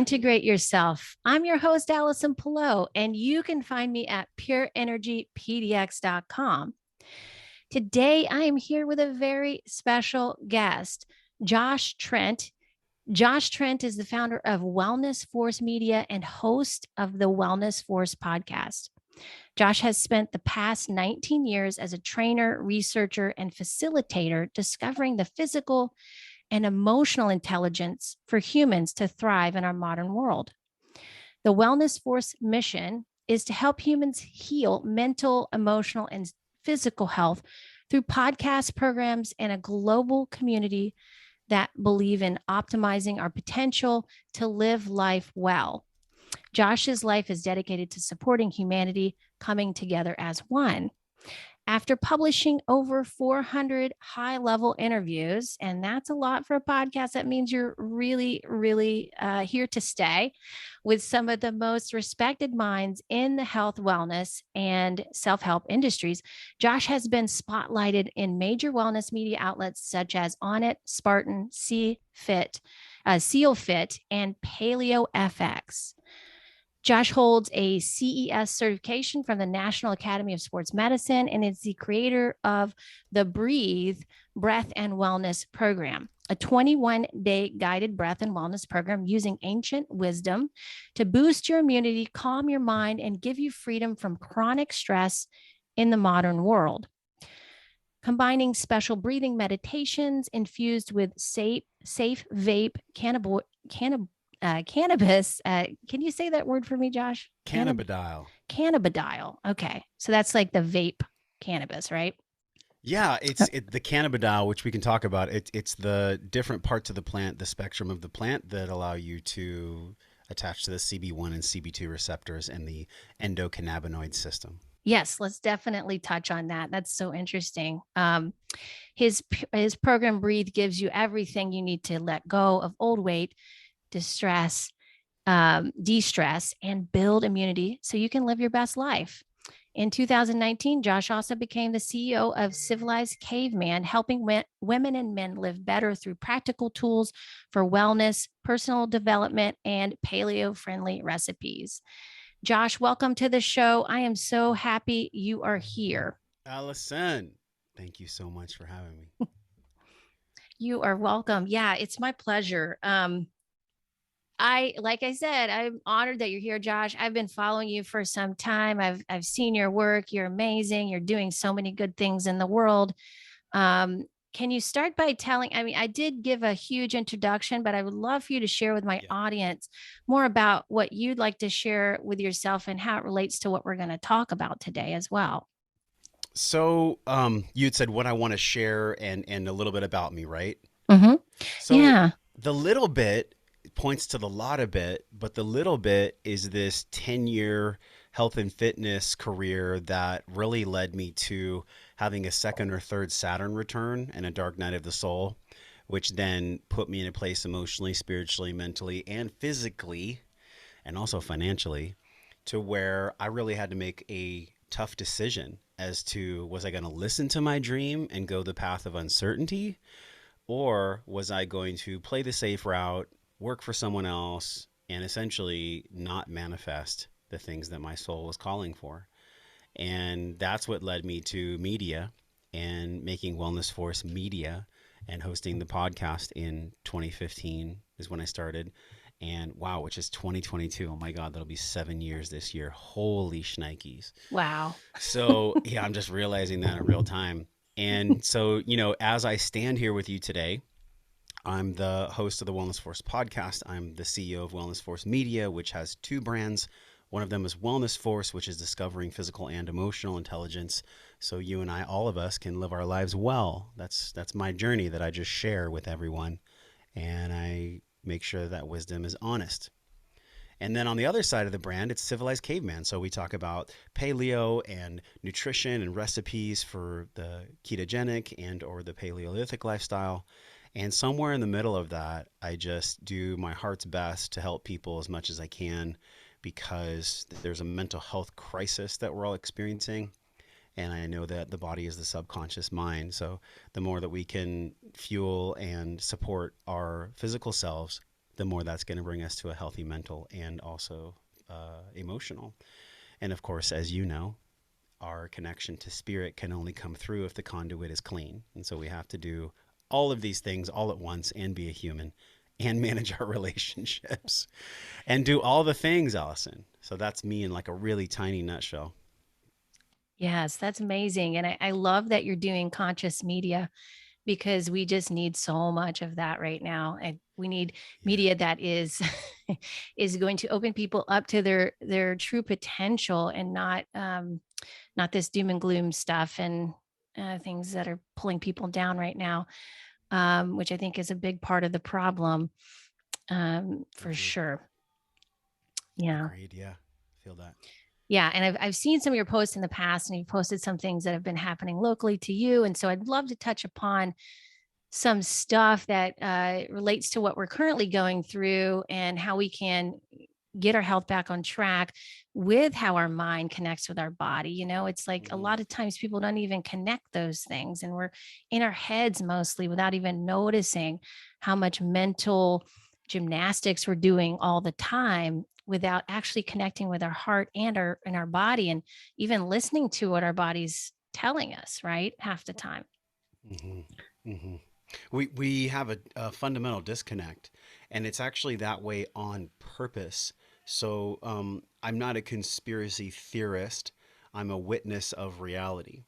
integrate yourself. I'm your host, Allison Pillow, and you can find me at pureenergypdx.com. Today, I am here with a very special guest, Josh Trent. Josh Trent is the founder of Wellness Force Media and host of the Wellness Force podcast. Josh has spent the past 19 years as a trainer, researcher, and facilitator discovering the physical and emotional intelligence for humans to thrive in our modern world. The Wellness Force mission is to help humans heal mental, emotional, and physical health through podcast programs and a global community that believe in optimizing our potential to live life well. Josh's life is dedicated to supporting humanity coming together as one. After publishing over 400 high-level interviews, and that's a lot for a podcast, that means you're really here to stay with some of the most respected minds in the health, wellness, and self-help industries. Josh has been spotlighted in major wellness media outlets such as Onnit, Spartan, Seal Fit, and Paleo FX. Josh holds a CES certification from the National Academy of Sports Medicine and is the creator of the Breath and Wellness program, a 21-day guided breath and wellness program using ancient wisdom to boost your immunity, calm your mind, and give you freedom from chronic stress in the modern world. Combining special breathing meditations infused with safe vape cannabis. Can you say that word for me, Josh? Cannabidiol. Cannabidiol. Okay. So that's like the vape cannabis, right? Yeah, the cannabidiol, which we can talk about. It's the different parts of the plant, the spectrum of the plant that allow you to attach to the CB1 and CB2 receptors and the endocannabinoid system. Yes, let's definitely touch on that. That's so interesting. His program Breathe gives you everything you need to let go of old weight, distress, de-stress, and build immunity so you can live your best life. In 2019, Josh also became the CEO of Civilized Caveman, helping women and men live better through practical tools for wellness, personal development, and paleo-friendly recipes. Josh, welcome to the show. I am so happy you are here. Allison, thank you so much for having me. You are welcome. Yeah, it's my pleasure. Like I said, I'm honored that you're here, Josh. I've been following you for some time. I've seen your work. You're amazing. You're doing so many good things in the world. Can you start by telling? I mean, I did give a huge introduction, but I would love for you to share with my audience more about what you'd like to share with yourself and how it relates to what we're going to talk about today as well. So, you had said what I want to share and a little bit about me, right? Mm-hmm. So Yeah. the little bit points to the lot a bit, but the little bit is this 10-year health and fitness career that really led me to having a second or third Saturn return and a dark night of the soul, which then put me in a place emotionally, spiritually, mentally, and physically, and also financially, to where I really had to make a tough decision as to, was I going to listen to my dream and go the path of uncertainty, or was I going to play the safe route, work for someone else, and essentially not manifest the things that my soul was calling for? And that's what led me to media and making Wellness Force Media and hosting the podcast in 2015 is when I started. And wow, which is 2022. Oh my God, that'll be 7 years this year. Holy shnikes. Wow. So yeah, I'm just realizing that in real time. And so, as I stand here with you today, I'm the host of the Wellness Force podcast. I'm the CEO of Wellness Force Media, which has two brands. One of them is Wellness Force, which is discovering physical and emotional intelligence so you and I, all of us, can live our lives well. That's my journey that I just share with everyone. And I make sure that wisdom is honest. And then on the other side of the brand, it's Civilized Caveman. So we talk about paleo and nutrition and recipes for the ketogenic and or the Paleolithic lifestyle. And somewhere in the middle of that, I just do my heart's best to help people as much as I can, because there's a mental health crisis that we're all experiencing. And I know that the body is the subconscious mind. So the more that we can fuel and support our physical selves the more that's going to bring us to a healthy mental and also emotional. And of course, as you know, our connection to spirit can only come through if the conduit is clean. And so we have to do all of these things all at once and be a human and manage our relationships and do all the things, Allison. So that's me in like a really tiny nutshell. Yes, that's amazing. And I love that you're doing conscious media because we just need so much of that right now. And we need Yeah. media that is is going to open people up to their true potential and not this doom and gloom stuff and things that are pulling people down right now, which I think is a big part of the problem, for Agreed. sure. Yeah. Agreed. Yeah. Feel that. Yeah, and I've seen some of your posts in the past, and you've posted some things that have been happening locally to you, and so I'd love to touch upon some stuff that relates to what we're currently going through and how we can get our health back on track with how our mind connects with our body. It's like a Mm-hmm. lot of times people don't even connect those things, and we're in our heads mostly without even noticing how much mental gymnastics we're doing all the time without actually connecting with our heart and our body and even listening to what our body's telling us, right? Half the time. Mm-hmm. Mm-hmm. We have a fundamental disconnect, and it's actually that way on purpose. So I'm not a conspiracy theorist. I'm a witness of reality,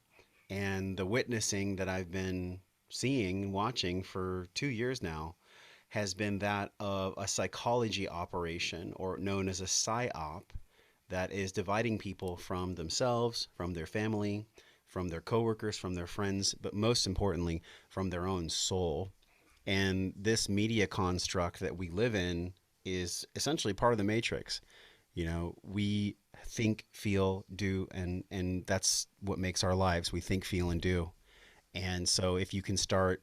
and the witnessing that I've been seeing and watching for 2 years now has been that of a psychology operation, or known as a psyop, that is dividing people from themselves, from their family, from their coworkers, from their friends, but most importantly, from their own soul. And this media construct that we live in is essentially part of the matrix. We think, feel, do, and that's what makes our lives. We think, feel, and do. And so if you can start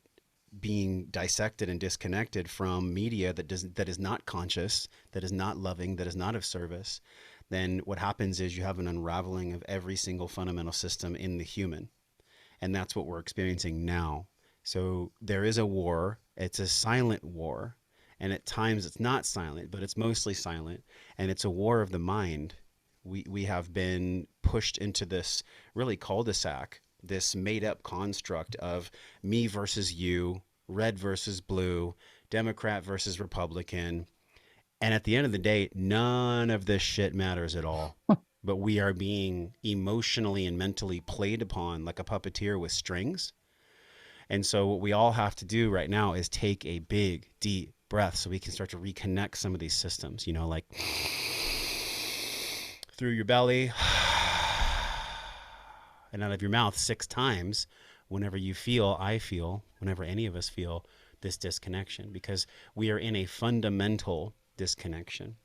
being dissected and disconnected from media that is not conscious, that is not loving, that is not of service, then what happens is you have an unraveling of every single fundamental system in the human. And that's what we're experiencing now. So there is a war. It's a silent war. And at times it's not silent, but it's mostly silent. And it's a war of the mind. We have been pushed into this really cul-de-sac, this made up construct of me versus you, red versus blue, Democrat versus Republican. And at the end of the day, none of this shit matters at all. But we are being emotionally and mentally played upon like a puppeteer with strings. And so, what we all have to do right now is take a big, deep breath so we can start to reconnect some of these systems, like through your belly and out of your mouth 6 times whenever you feel, I feel, whenever any of us feel this disconnection, because we are in a fundamental disconnection,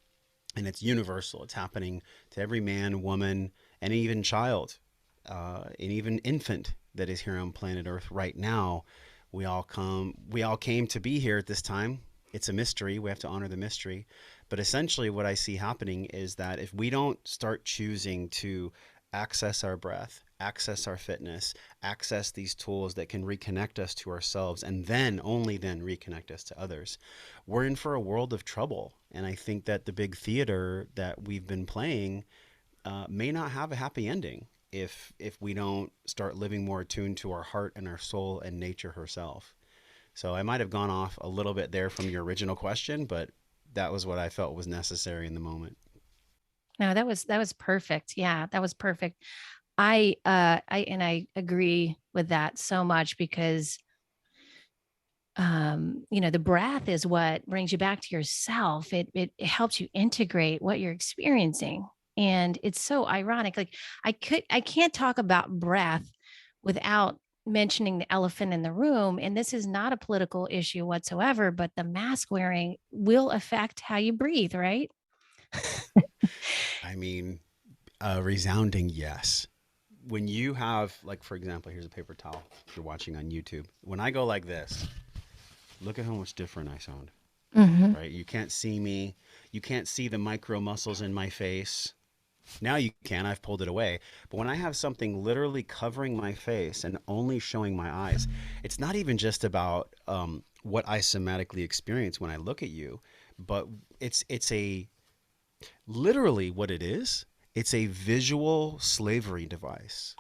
and it's universal. It's happening to every man, woman, and even child, and even infant that is here on planet Earth right now. We all came to be here at this time. It's a mystery. We have to honor the mystery. But essentially, what I see happening is that if we don't start choosing to access our breath, access our fitness, access these tools that can reconnect us to ourselves, and then only then reconnect us to others, we're in for a world of trouble. And I think that the big theater that we've been playing may not have a happy ending if we don't start living more attuned to our heart and our soul and nature herself. So I might have gone off a little bit there from your original question, but that was what I felt was necessary in the moment. No, that was perfect. Yeah, that was perfect. I agree with that so much because the breath is what brings you back to yourself. It helps you integrate what you're experiencing. And it's so ironic. Like I can't talk about breath without mentioning the elephant in the room. And this is not a political issue whatsoever, but the mask wearing will affect how you breathe, right? I mean, a resounding yes. When you have, like, for example, here's a paper towel if you're watching on YouTube. When I go like this, look at how much different I sound, Hmm. right? You can't see me. You can't see the micro muscles in my face. Now you can. I've pulled it away. But when I have something literally covering my face and only showing my eyes, it's not even just about what I somatically experience when I look at you, but it's a literally what it is. It's a visual slavery device.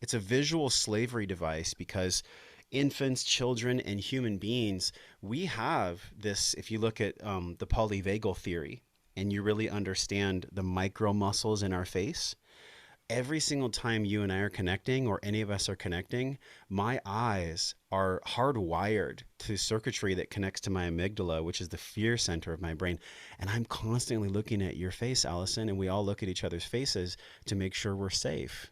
It's a visual slavery device because infants, children, and human beings, we have this. If you look at the polyvagal theory and you really understand the micro muscles in our face, every single time you and I are connecting, or any of us are connecting, my eyes are hardwired to circuitry that connects to my amygdala, which is the fear center of my brain. And I'm constantly looking at your face, Allison, and we all look at each other's faces to make sure we're safe.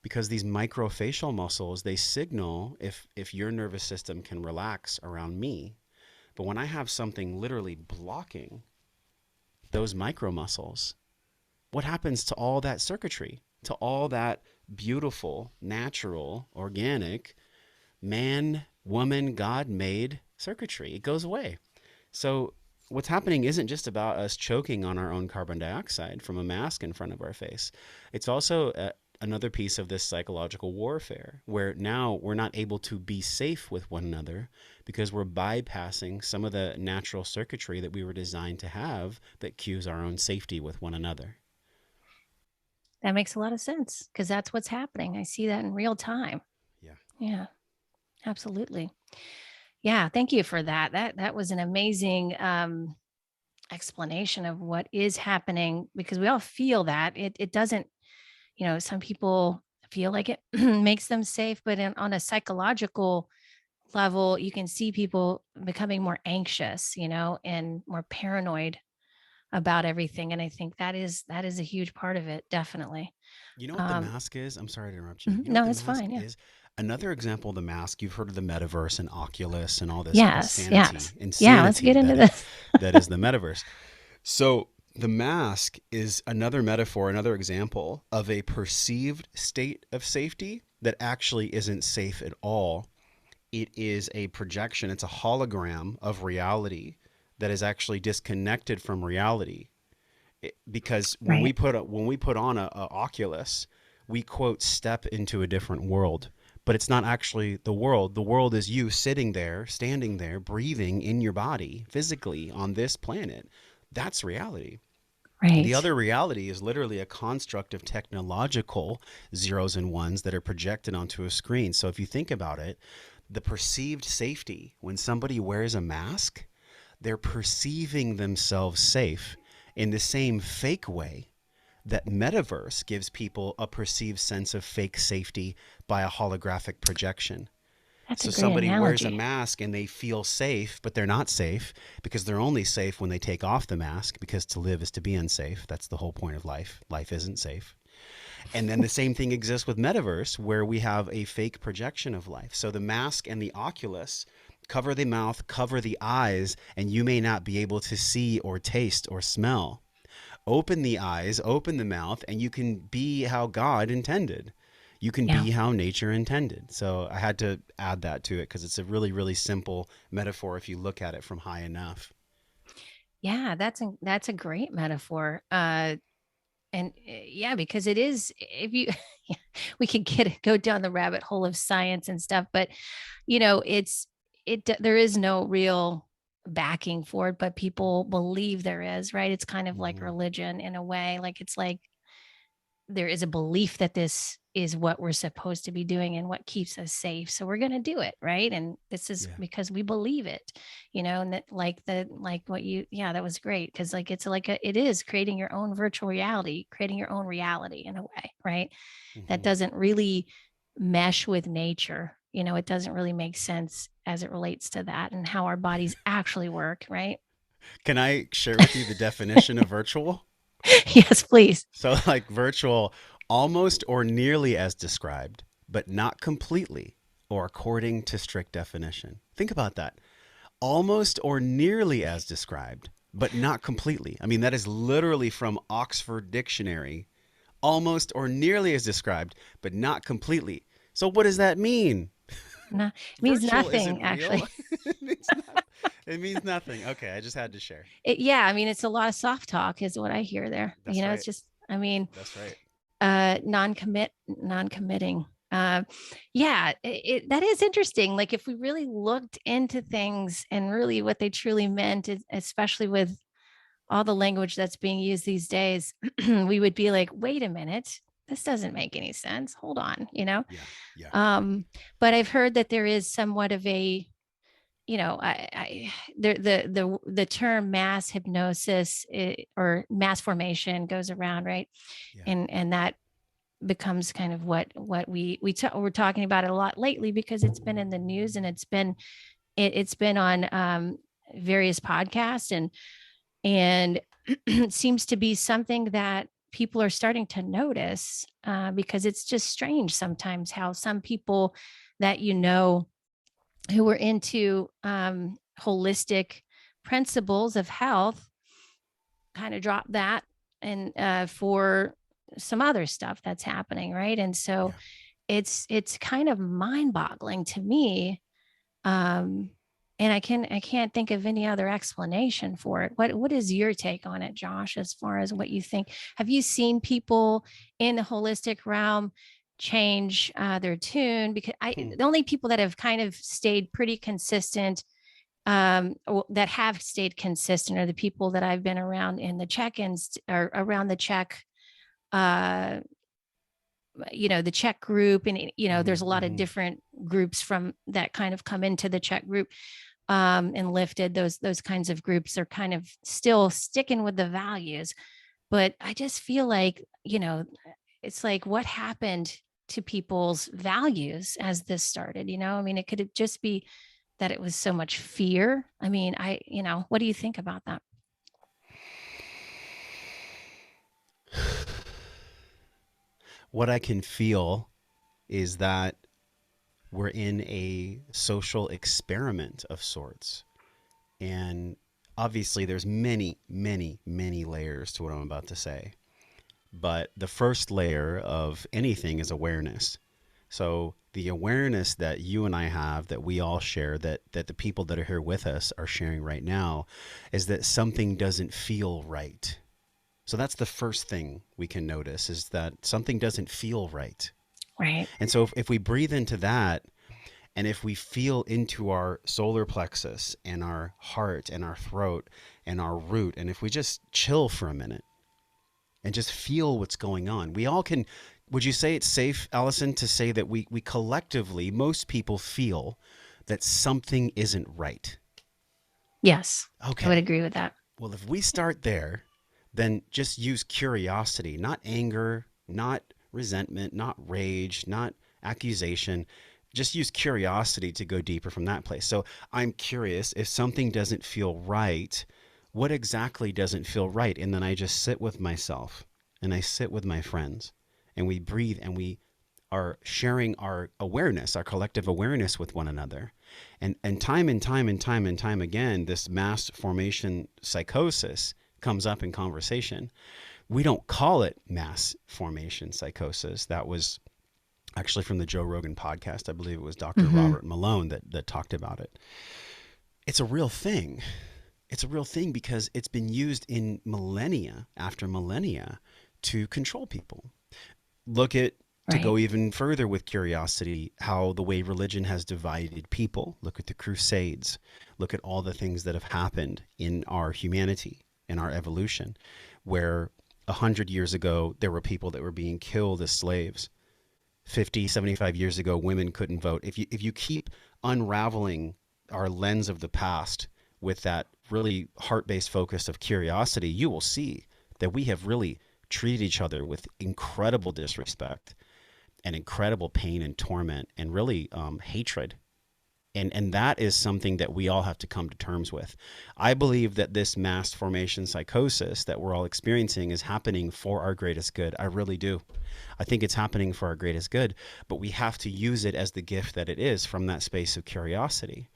Because these microfacial muscles, they signal if your nervous system can relax around me. But when I have something literally blocking those micro muscles, what happens to all that circuitry, to all that beautiful, natural, organic, man, woman, God made circuitry? It goes away. So, what's happening isn't just about us choking on our own carbon dioxide from a mask in front of our face. It's also another piece of this psychological warfare where now we're not able to be safe with one another because we're bypassing some of the natural circuitry that we were designed to have that cues our own safety with one another. That makes a lot of sense because that's what's happening. I see that in real time. Yeah. Yeah, absolutely. Yeah, thank you for that. That was an amazing explanation of what is happening because we all feel that. It doesn't, some people feel like it makes them safe, but on a psychological level, you can see people becoming more anxious, and more paranoid about everything. And I think that is a huge part of it, definitely. You know what the Um, mask is? I'm sorry to interrupt you. You know what no, the it's mask fine. Yeah. is? Another example of the mask, you've heard of the metaverse and Oculus and all this Yes. Yes. Yeah. Let's insanity get into that it this. that is the metaverse. So the mask is another metaphor, another example of a perceived state of safety that actually isn't safe at all. It is a projection, it's a hologram of reality that is actually disconnected from reality. Because Right. when we put on a Oculus, we quote step into a different world, but it's not actually the world. The world is you sitting there, standing there, breathing in your body physically on this planet. That's reality. The Right. other reality is literally a construct of technological zeros and ones that are projected onto a screen. So if you think about it, the perceived safety, when somebody wears a mask, they're perceiving themselves safe in the same fake way that metaverse gives people a perceived sense of fake safety by a holographic projection. That's a So great somebody wears a analogy. mask and they feel safe, but they're not safe because they're only safe when they take off the mask, because to live is to be unsafe. That's the whole point of life. Life isn't safe. And then the same thing exists with metaverse, where we have a fake projection of life. So the mask and the Oculus cover the mouth, cover the eyes, and you may not be able to see or taste or smell. Open the eyes, open the mouth, and you can be how God intended. You can Yeah. be how nature intended. So I had to add that to it because it's a really, really simple metaphor if you look at it from high enough. Yeah. That's a great metaphor. And yeah, because it is, if you, yeah, we could go down the rabbit hole of science and stuff, but there is no real backing for it, but people believe there is, right? It's kind of like Mm-hmm. religion in a way. Like it's like there is a belief that this is what we're supposed to be doing and what keeps us safe. So we're going to do it. Right. And this is Yeah. because we believe it, and that like what yeah, that was great. Cause like, it is creating your own virtual reality, creating your own reality in a way. Right. That Mm-hmm. doesn't really mesh with nature. It doesn't really make sense as it relates to that and how our bodies actually work. Right. Can I share with you the definition of virtual? Yes, please. So, like virtual, almost or nearly as described, but not completely or according to strict definition. Think about that. Almost or nearly as described, but not completely. I mean, that is literally from Oxford Dictionary. Almost or nearly as described, but not completely. So, what does that mean? No, it means Virtual isn't nothing, actually. real. it means not, it means nothing. Okay, I just had to share. Yeah, I mean, it's a lot of soft talk is what I hear there. That's It's right. just, I mean, That's right. non-committing. Yeah, that is interesting. Like if we really looked into things and really what they truly meant, especially with all the language that's being used these days, we would be like, wait a minute, this doesn't make any sense. Hold on, you know? Yeah. Yeah. Um, but I've heard that there is somewhat of a, I the term mass hypnosis or mass formation goes around, right? Yeah. And that becomes kind of what we're talking about it a lot lately because it's been in the news and it's been on various podcasts and it seems to be something that people are starting to notice because it's just strange sometimes how some people that who were into holistic principles of health kind of drop that and for some other stuff that's happening, right? And so Yeah. it's kind of mind-boggling to me. Um, and I can't think of any other explanation for it. What is your take on it, Josh, as far as what you think? Have you seen people in the holistic realm change their tune? Because Hmm. the only people that have kind of stayed pretty consistent that have stayed consistent are the people that I've been around in the check-ins or around the check uh the check group and there's a Hmm. lot of Hmm. different groups from that kind of come into the check group and lifted those kinds of groups are kind of still sticking with the values, but I just feel like it's like what happened to people's values as this started. I mean, it could just be that it was so much fear. I mean, what do you think about that? What I can feel is that we're in a social experiment of sorts. And obviously, there's many, many, many layers to what I'm about to say. But the first layer of anything is awareness. So the awareness that you and I have, that we all share, that the people that are here with us are sharing right now, is that something doesn't feel right. So that's the first thing we can notice is that something doesn't feel right. Right. And so if we breathe into that, and if we feel into our solar plexus and our heart and our throat and our root, and if we just chill for a minute and just feel what's going on, we all can. Would you say it's safe, Allison, to say that we collectively, most people feel that something isn't right? Yes, I would Okay. agree with that. Well, if we start there, then just use curiosity, not anger, not resentment, not rage, not accusation. Just use curiosity to go deeper from that place. So I'm curious if something doesn't feel right, what exactly doesn't feel right? And then I just sit with myself and I sit with my friends and we breathe and we are sharing our awareness, our collective awareness with one another. And time and time and time and time again, this mass formation psychosis comes up in conversation. We don't call it mass formation psychosis. That was actually from the Joe Rogan podcast. I believe it was Dr. Mm-hmm. Robert Malone that talked about it. It's a real thing. It's a real thing because it's been used in millennia after millennia to control people. Look at, to Right. go even further with curiosity, how the way religion has divided people. Look at the Crusades. Look at all the things that have happened in our humanity, in our evolution, where 100 years ago, there were people that were being killed as slaves. 50, 75 years ago, women couldn't vote. If you keep unraveling our lens of the past with that really heart-based focus of curiosity, you will see that we have really treated each other with incredible disrespect and incredible pain and torment and really hatred. And that is something that we all have to come to terms with. I believe that this mass formation psychosis that we're all experiencing is happening for our greatest good. I really do. I think it's happening for our greatest good, but we have to use it as the gift that it is from that space of curiosity.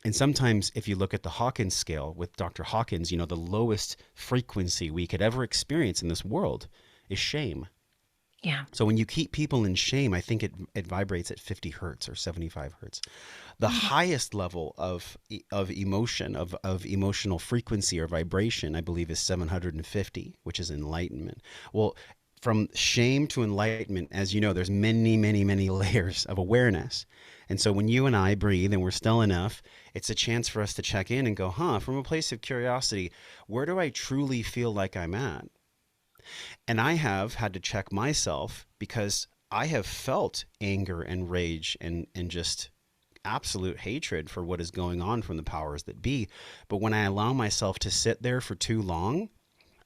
And sometimes, if you look at the Hawkins scale with Dr. Hawkins, the lowest frequency we could ever experience in this world is shame. Yeah. So when you keep people in shame, I think it vibrates at 50 hertz or 75 hertz. The Oh, highest level of emotion, of emotional frequency or vibration, I believe, is 750, which is enlightenment. Well, from shame to enlightenment, as you know, there's many, many, many layers of awareness. And so when you and I breathe and we're still enough, it's a chance for us to check in and go, huh, from a place of curiosity, where do I truly feel like I'm at? And I have had to check myself because I have felt anger and rage and just absolute hatred for what is going on from the powers that be. But when I allow myself to sit there for too long,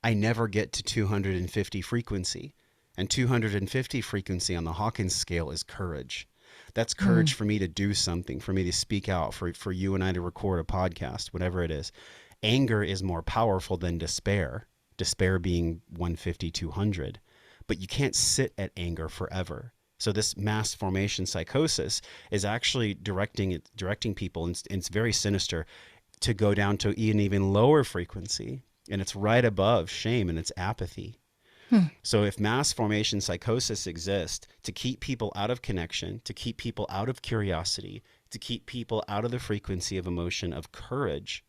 I never get to 250 frequency. And 250 frequency on the Hawkins scale is courage. That's courage Mm. for me to do something, for me to speak out, for you and I to record a podcast, whatever it is. Anger is more powerful than despair, despair being 150, 200. But you can't sit at anger forever. So this mass formation psychosis is actually directing people, and it's very sinister, to go down to an even lower frequency. And it's right above shame, and it's apathy. Hmm. So if mass formation psychosis exists to keep people out of connection, to keep people out of curiosity, to keep people out of the frequency of emotion of courage,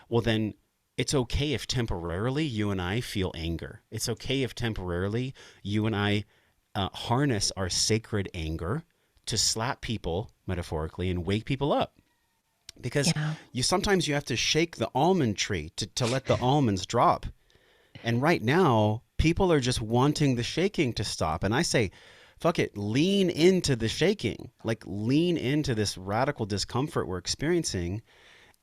well, then it's okay if temporarily you and I feel anger. It's okay if temporarily you and I harness our sacred anger to slap people, metaphorically, and wake people up. Because Yeah. sometimes you have to shake the almond tree to let the almonds drop. And right now, people are just wanting the shaking to stop. And I say, fuck it, lean into the shaking. Like, lean into this radical discomfort we're experiencing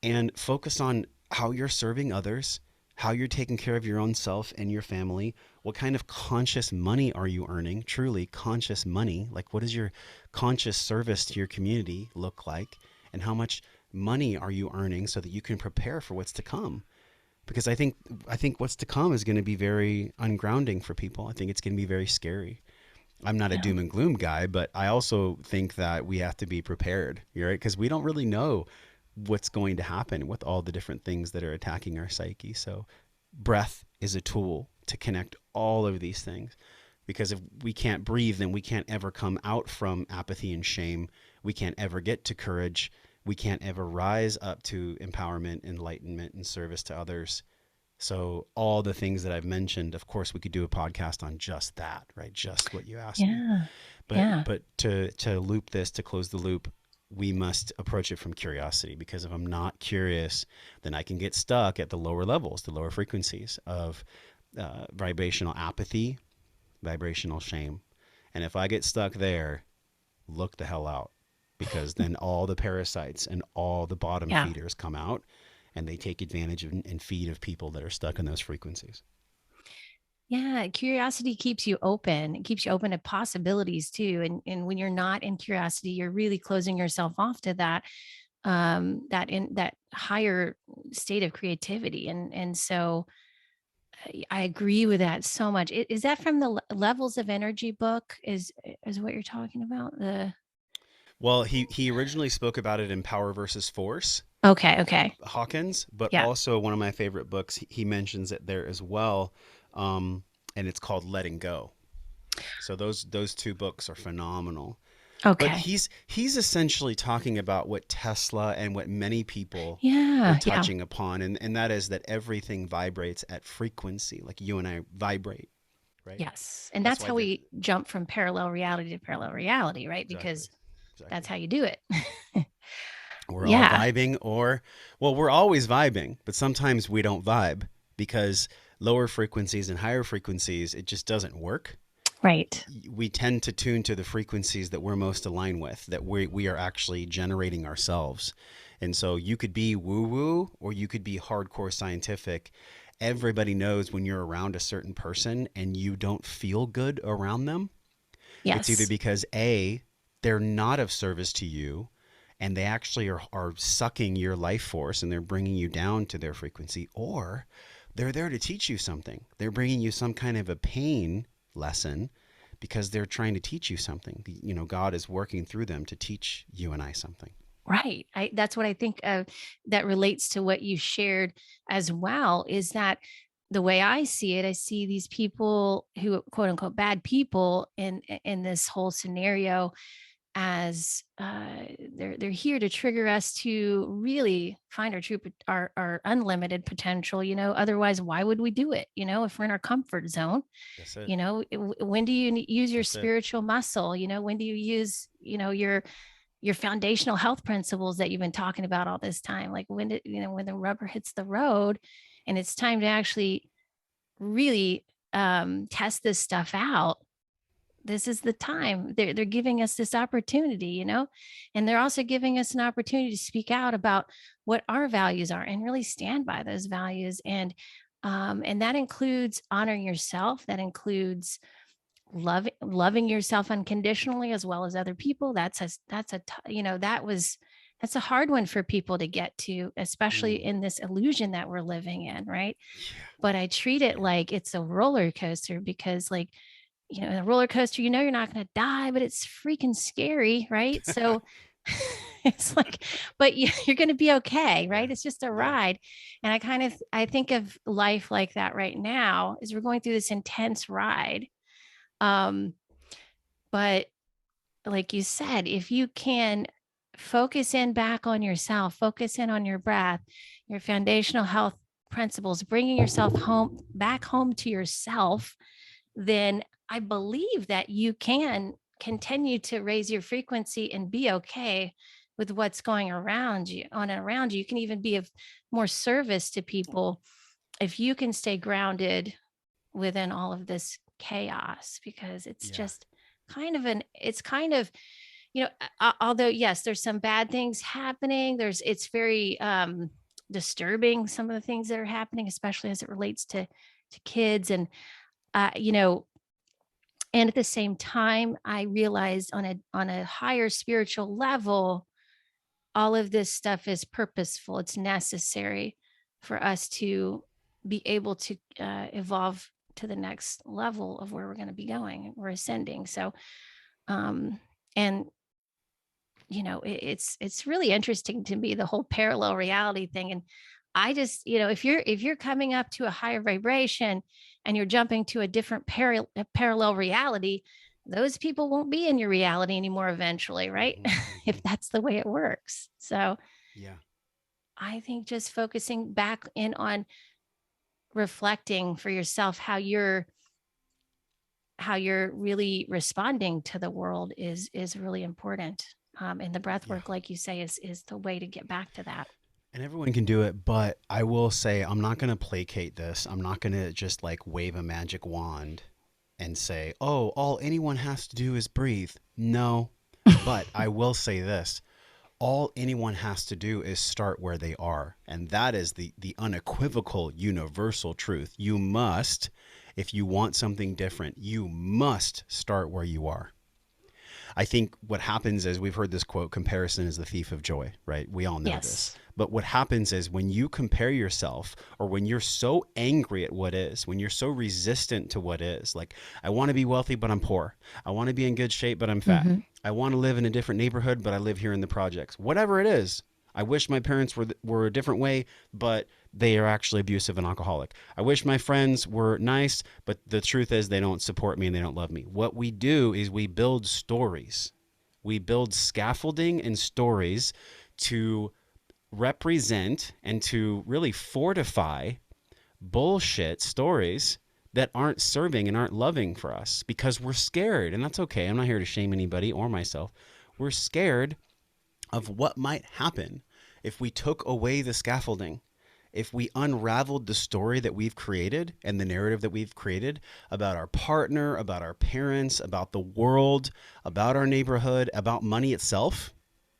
and focus on how you're serving others, how you're taking care of your own self and your family. What kind of conscious money are you earning? Truly conscious money. Like, what does your conscious service to your community look like? And how much money are you earning so that you can prepare for what's to come? Because I think what's to come is going to be very ungrounding for people. I think it's going to be very scary. I'm not a Yeah. doom and gloom guy, but I also think that we have to be prepared, right? Because we don't really know what's going to happen with all the different things that are attacking our psyche. So breath is a tool to connect all of these things. Because if we can't breathe, then we can't ever come out from apathy and shame. We can't ever get to courage. We can't ever rise up to empowerment, enlightenment, and service to others. So all the things that I've mentioned, of course, we could do a podcast on just that, right? Just what you asked me. Yeah. But Yeah. to loop this, to close the loop, we must approach it from curiosity, because if I'm not curious, then I can get stuck at the lower levels, the lower frequencies of vibrational apathy, vibrational shame. And if I get stuck there, look the hell out, because then all the parasites and all the bottom Yeah. feeders come out, and they take advantage of and feed of people that are stuck in those frequencies. Yeah, curiosity keeps you open. It keeps you open to possibilities too. And when you're not in curiosity, you're really closing yourself off to that higher state of creativity. And so I agree with that so much. Is that from the Levels of Energy book? Is what you're talking about? The Well, he originally spoke about it in Power versus Force, Okay, okay. Hawkins, but Yeah. also one of my favorite books, he mentions it there as well, um, and it's called Letting Go. So those two books are phenomenal. But Okay. he's essentially talking about what Tesla and what many people were Yeah, yeah. touching upon, and that is that everything vibrates at frequency, like you and I vibrate, right? Yes. And That's that's why how the we jump from parallel reality to parallel reality, right? exactly, Because that's exactly. how you do it. We're all Yeah. vibing, or well, we're always vibing, but sometimes we don't vibe because lower frequencies and higher frequencies, it just doesn't work. Right. We tend to tune to the frequencies that we're most aligned with, that we are actually generating ourselves. And so you could be woo woo or you could be hardcore scientific. Everybody knows when you're around a certain person and you don't feel good around them, it's either Yes. because A, they're not of service to you and they actually are sucking your life force and they're bringing you down to their frequency, or they're there to teach you something. They're bringing you some kind of a pain lesson because they're trying to teach you something. God is working through them to teach you and I something. Right. That's what I think of that relates to what you shared as well, is that the way I see it, I see these people who quote unquote bad people in this whole scenario. as they're here to trigger us to really find our true our unlimited potential. Otherwise, why would we do it? If we're in our comfort zone. That's it. When do you use your That's it. spiritual muscle? When do you use your foundational health principles that you've been talking about all this time? Like when the rubber hits the road and it's time to actually really test this stuff out. This is the time. They're giving us this opportunity, and they're also giving us an opportunity to speak out about what our values are and really stand by those values. And that includes honoring yourself. That includes loving yourself unconditionally as well as other people. That's a hard one for people to get to, especially Mm. in this illusion that we're living in, right? Yeah. But I treat it Yeah. like it's a roller coaster because, like, in a roller coaster, you're not going to die, but it's freaking scary, right? So it's like, but you're going to be okay, Yeah. right? It's just a Yeah. ride. And I think of life like that right now is we're going through this intense ride. Um, but like you said, if you can focus in back on yourself, focus in on your breath, your foundational health principles, bringing yourself back home to yourself, then I believe that you can continue to raise your frequency and be okay with what's going around you on and around you. You can even be of more service to people if you can stay grounded within all of this chaos, because it's Yeah. just it's kind of, although yes, there's some bad things happening. It's very disturbing, some of the things that are happening, especially as it relates to kids. And uh, you know, and at the same time, I realized on a higher spiritual level, all of this stuff is purposeful. It's necessary for us to be able to evolve to the next level of where we're going to be going. We're ascending. So, um, and it's really interesting to me, the whole parallel reality thing. And I just, if you're coming up to a higher vibration and you're jumping to a different parallel reality, those people won't be in your reality anymore eventually, right? Hmm. If Hmm. that's the way it works. So Yeah. I think just focusing back in on reflecting for yourself how you're really responding to the world is really important. And the breath Yeah. work, like you say, is the way to get back to that. And everyone can do it, but I will say I'm not going to placate this. I'm not going to just like wave a magic wand and say, oh, all anyone has to do is breathe. No. But I will say this: all anyone has to do is start where they are. And that is the unequivocal universal truth. You must, if you want something different, you must start where you are. I think what happens is, we've heard this quote, comparison is the thief of joy, right? We all know this. Yes. But what happens is when you compare yourself, or when you're so angry at what is, when you're so resistant to what is, like, I want to be wealthy, but I'm poor. I want to be in good shape, but I'm fat. Mm-hmm. I want to live in a different neighborhood, but I live here in the projects. Whatever it is, I wish my parents were a different way, but they are actually abusive and alcoholic. I wish my friends were nice, but the truth is they don't support me and they don't love me. What we do is we build stories. We build scaffolding and stories to represent and to really fortify bullshit stories that aren't serving and aren't loving for us, because we're scared. And that's okay. I'm not here to shame anybody or myself. We're scared of what might happen if we took away the scaffolding, if we unraveled the story that we've created and the narrative that we've created about our partner, about our parents, about the world, about our neighborhood, about money itself.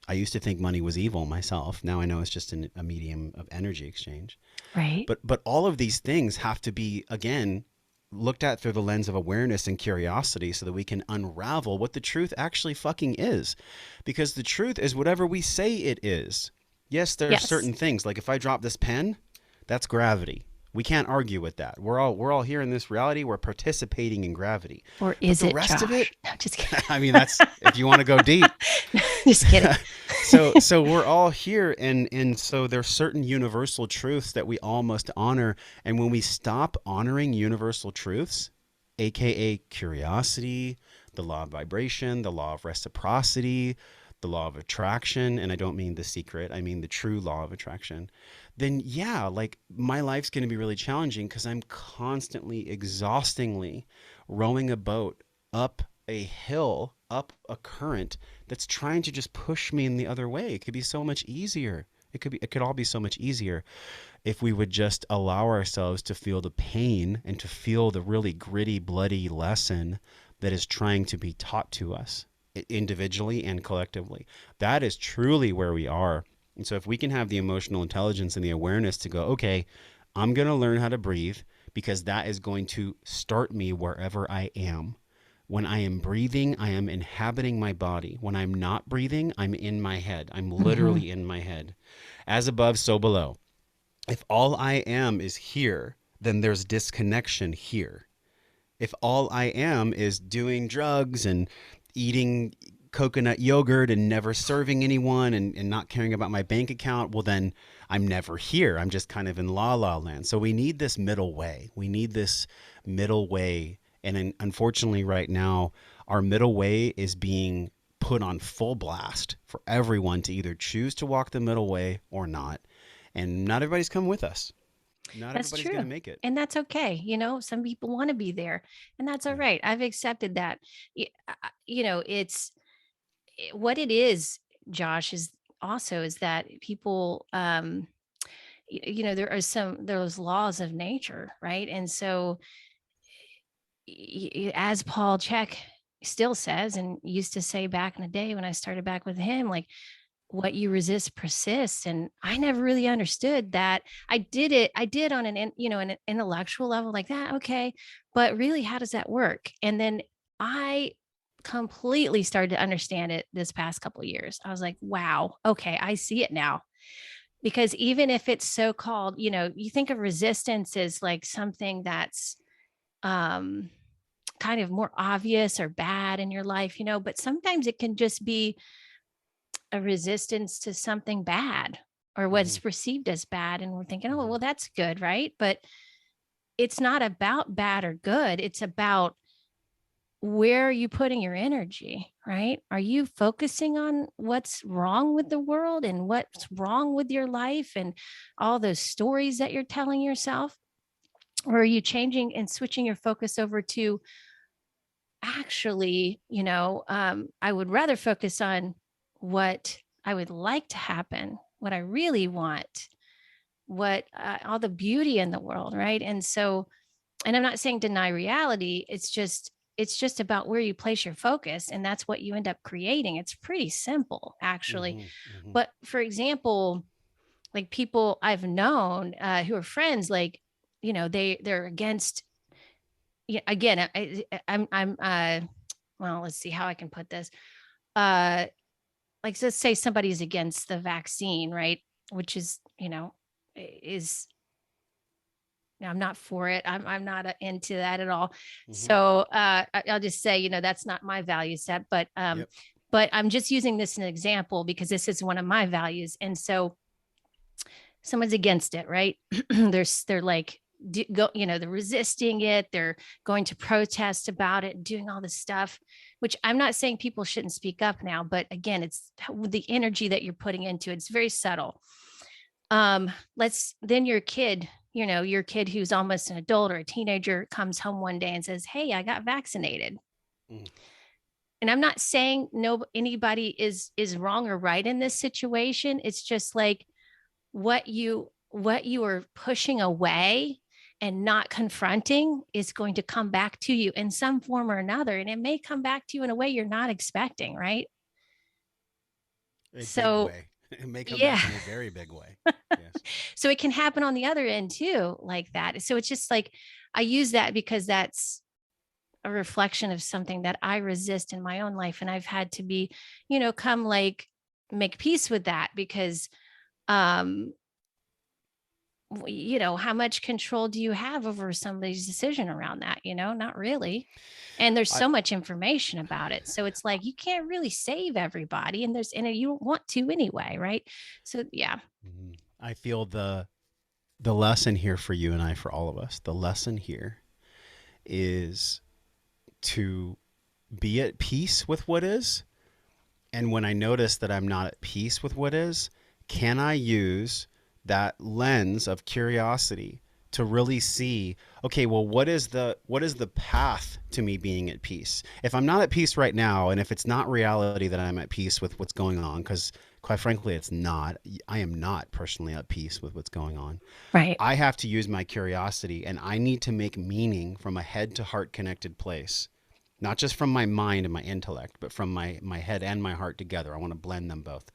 I used to think money was evil myself. Now I know it's just a medium of energy exchange. Right. But all of these things have to be, again, looked at through the lens of awareness and curiosity, so that we can unravel what the truth actually fucking is. Because the truth is whatever we say it is. Yes, there are Yes. certain things, like if I drop this pen, that's gravity. We can't argue with that. We're all here in this reality. We're participating in gravity. Or But is the it, rest of it, Josh? No, just kidding. I mean, that's if you want to go deep. Just kidding. So we're all here, and so there's certain universal truths that we all must honor. And when we stop honoring universal truths, aka curiosity, the law of vibration, the law of reciprocity, the law of attraction, and I don't mean the secret, I mean the true law of attraction, then yeah, like my life's going to be really challenging because I'm constantly, exhaustingly rowing a boat up a hill, up a current that's trying to just push me in the other way. It could be so much easier. It could all be so much easier if we would just allow ourselves to feel the pain and to feel the really gritty, bloody lesson that is trying to be taught to us individually and collectively. That is truly where we are. And so if we can have the emotional intelligence and the awareness to go, okay, I'm going to learn how to breathe because that is going to start me wherever I am. When I am breathing, I am inhabiting my body. When I'm not breathing, I'm in my head. I'm Mm-hmm. literally in my head. As above, so below. If all I am is here, then there's disconnection here. If all I am is doing drugs and eating coconut yogurt and never serving anyone and not caring about my bank account, well, then I'm never here. I'm just kind of in la la land. So we need this middle way. We need this middle way. And unfortunately, right now, our middle way is being put on full blast for everyone to either choose to walk the middle way or not. And not everybody's coming with us. Not That's everybody's going true. to make it. And that's okay. Some people want to be there, and that's all Yeah. right. I've accepted that. It's what it is, Josh, is also is that people, there are some those laws of nature, right? And so, as Paul Check still says, and used to say back in the day when I started back with him, like, what you resist persists. And I never really understood that. I did on an intellectual level, like that. Okay. But really, how does that work? And then I completely started to understand it this past couple of years. I was like, wow, okay, I see it now. Because even if it's so called, you think of resistance as like something that's um kind of more obvious or bad in your life, but sometimes it can just be a resistance to something bad or Mm-hmm. what's perceived as bad. And we're thinking, oh, Mm-hmm. well, that's good, right? But it's not about bad or good. It's about where are you putting your energy, right? Are you focusing on what's wrong with the world and what's wrong with your life and all those stories that you're telling yourself? Or are you changing and switching your focus over to actually, I would rather focus on what I would like to happen, what I really want, what all the beauty in the world, right? And so, and I'm not saying deny reality. It's just about where you place your focus, and that's what you end up creating. It's pretty simple, actually. Mm-hmm. Mm-hmm. But for example, like people I've known who are friends, like they're against. Yeah, again, I'm well, let's see how I can put this. Uh, like let's say somebody's against the vaccine, right? Which is, is I'm not for it. I'm not into that at all. Mm-hmm. So I'll just say, that's not my value set. Yep. But I'm just using this as an example because this is one of my values. And so someone's against it, right? They're like they're resisting it. They're going to protest about it, doing all this stuff, which I'm not saying people shouldn't speak up now, but again, it's the energy that you're putting into it. It's very subtle. Let's then your kid who's almost an adult or a teenager comes home one day and says, "Hey, I got vaccinated." Mm-hmm. And I'm not saying no anybody is wrong or right in this situation. It's just like what you are pushing away and not confronting is going to come back to you in some form or another, and it may come back to you in a way you're not expecting, right? A big So way. It may come yeah. back in a very big way. Yes. So it can happen on the other end too, like that. So it's just like I use that because that's a reflection of something that I resist in my own life, and I've had to be, come like make peace with that because um how much control do you have over somebody's decision around that? Not really. And there's I so much information about it. So it's like you can't really save everybody, and you don't want to anyway, right? So yeah. Mhm. I feel the lesson here for you and I, for all of us, the lesson here is to be at peace with what is. And when I notice that I'm not at peace with what is, can I use that lens of curiosity to really see, okay, well, what is the path to me being at peace? If I'm not at peace right now, and if it's not reality that I'm at peace with what's going on, because quite frankly, it's not. I am not personally at peace with what's going on. Right. I have to use my curiosity, and I need to make meaning from a head to heart connected place, not just from my mind and my intellect, but from my head and my heart together. I want to blend them both.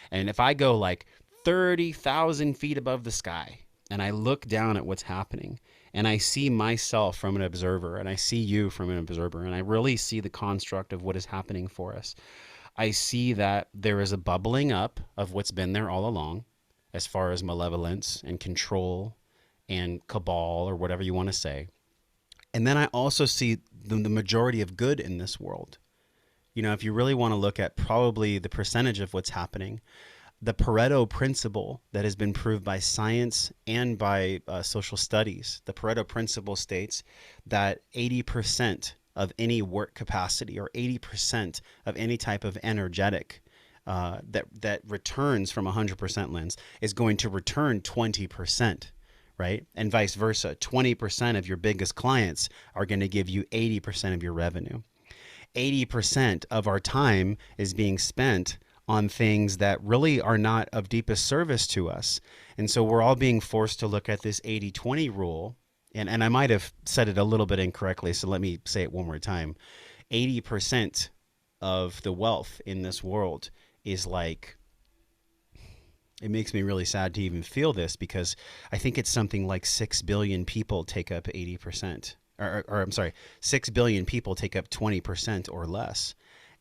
And if I go like 30,000 feet above the sky and I look down at what's happening and I see myself from an observer and I see you from an observer and I really see the construct of what is happening for us, I see that there is a bubbling up of what's been there all along as far as malevolence and control and cabal or whatever you want to say. And then I also see the majority of good in this world. You know, if you really want to look at probably the percentage of what's happening, the Pareto principle that has been proved by science and by social studies, the Pareto principle states that 80% of any work capacity or 80% of any type of energetic that returns from 100% lens is going to return 20%. Right? And vice versa. 20% of your biggest clients are going to give you 80% of your revenue. 80% of our time is being spent on things that really are not of deepest service to us. And so we're all being forced to look at this 80-20 rule. And I might have said it a little bit incorrectly, so let me say it one more time. 80% of the wealth in this world is like, it makes me really sad to even feel this because I think it's something like 6 billion people take up 80%. Or I'm sorry, 6 billion people take up 20% or less.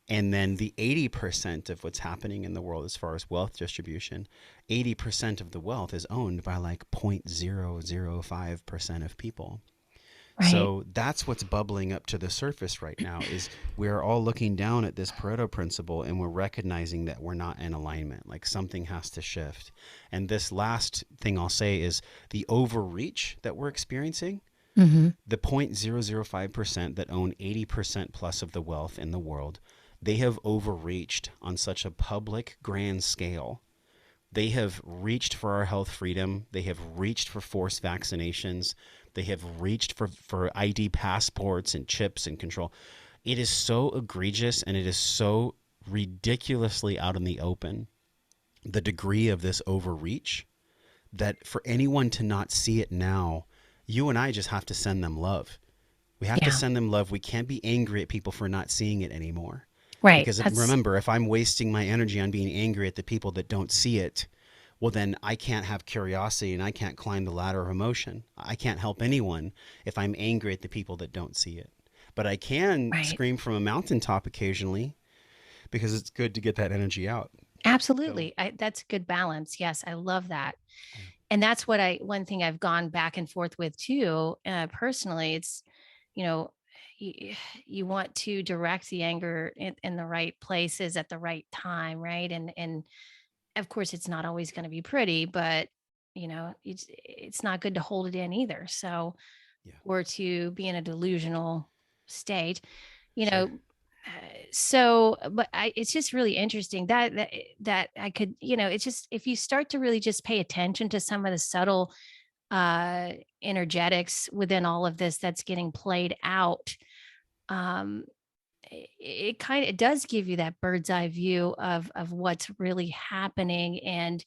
And then the 80% of what's happening in the world as far as wealth distribution, 80% of the wealth is owned by like 0.005% of people. Right. So that's what's bubbling up to the surface right now is we're all looking down at this Pareto principle and we're recognizing that we're not in alignment, like something has to shift. And this last thing I'll say is the overreach that we're experiencing, Mm-hmm. the 0.005% that own 80% plus of the wealth in the world, they have overreached on such a public grand scale. They have reached for our health freedom. They have reached for forced vaccinations. They have reached for ID passports and chips and control. It is so egregious and it is so ridiculously out in the open, the degree of this overreach, that for anyone to not see it now, you and I just have to send them love. We have to Yeah. send them love. We can't be angry at people for not seeing it anymore. Right. Because That's remember, if I'm wasting my energy on being angry at the people that don't see it, well, then I can't have curiosity and I can't climb the ladder of emotion. I can't help anyone if I'm angry at the people that don't see it. But I can right. scream from a mountaintop occasionally because it's good to get that energy out. So, Absolutely. That's good balance. Yes, I love that. yeah. And that's what one thing I've gone back and forth with too, personally. It's, you know, you, you want to direct the anger in the right places at the right time, right? And of course, it's not always going to be pretty, but it's not good to hold it in either. So, Yeah. or to be in a delusional state, you Sure. know. So, but it's just really interesting that I could, it's just if you start to really just pay attention to some of the subtle uh energetics within all of this that's getting played out, um it kind of it does give you that bird's eye view of what's really happening and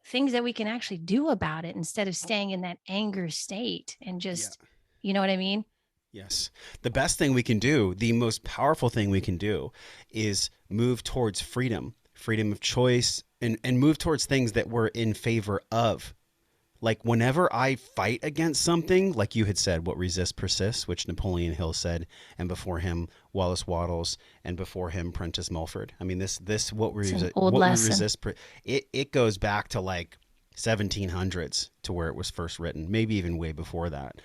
things that we can actually do about it instead of staying in that anger state and Yeah. just, you know what I mean? Yes. The best thing we can do, the most powerful thing we can do is move towards freedom, freedom of choice, and move towards things that we're in favor of. Like whenever I fight against something, like you had said, what resists persists, which Napoleon Hill said, and before him Wallace Wattles, and before him Prentice Mulford. I mean, this It's an old what we lesson. resist, it goes back to like 1700s to where it was first written, maybe even way before that.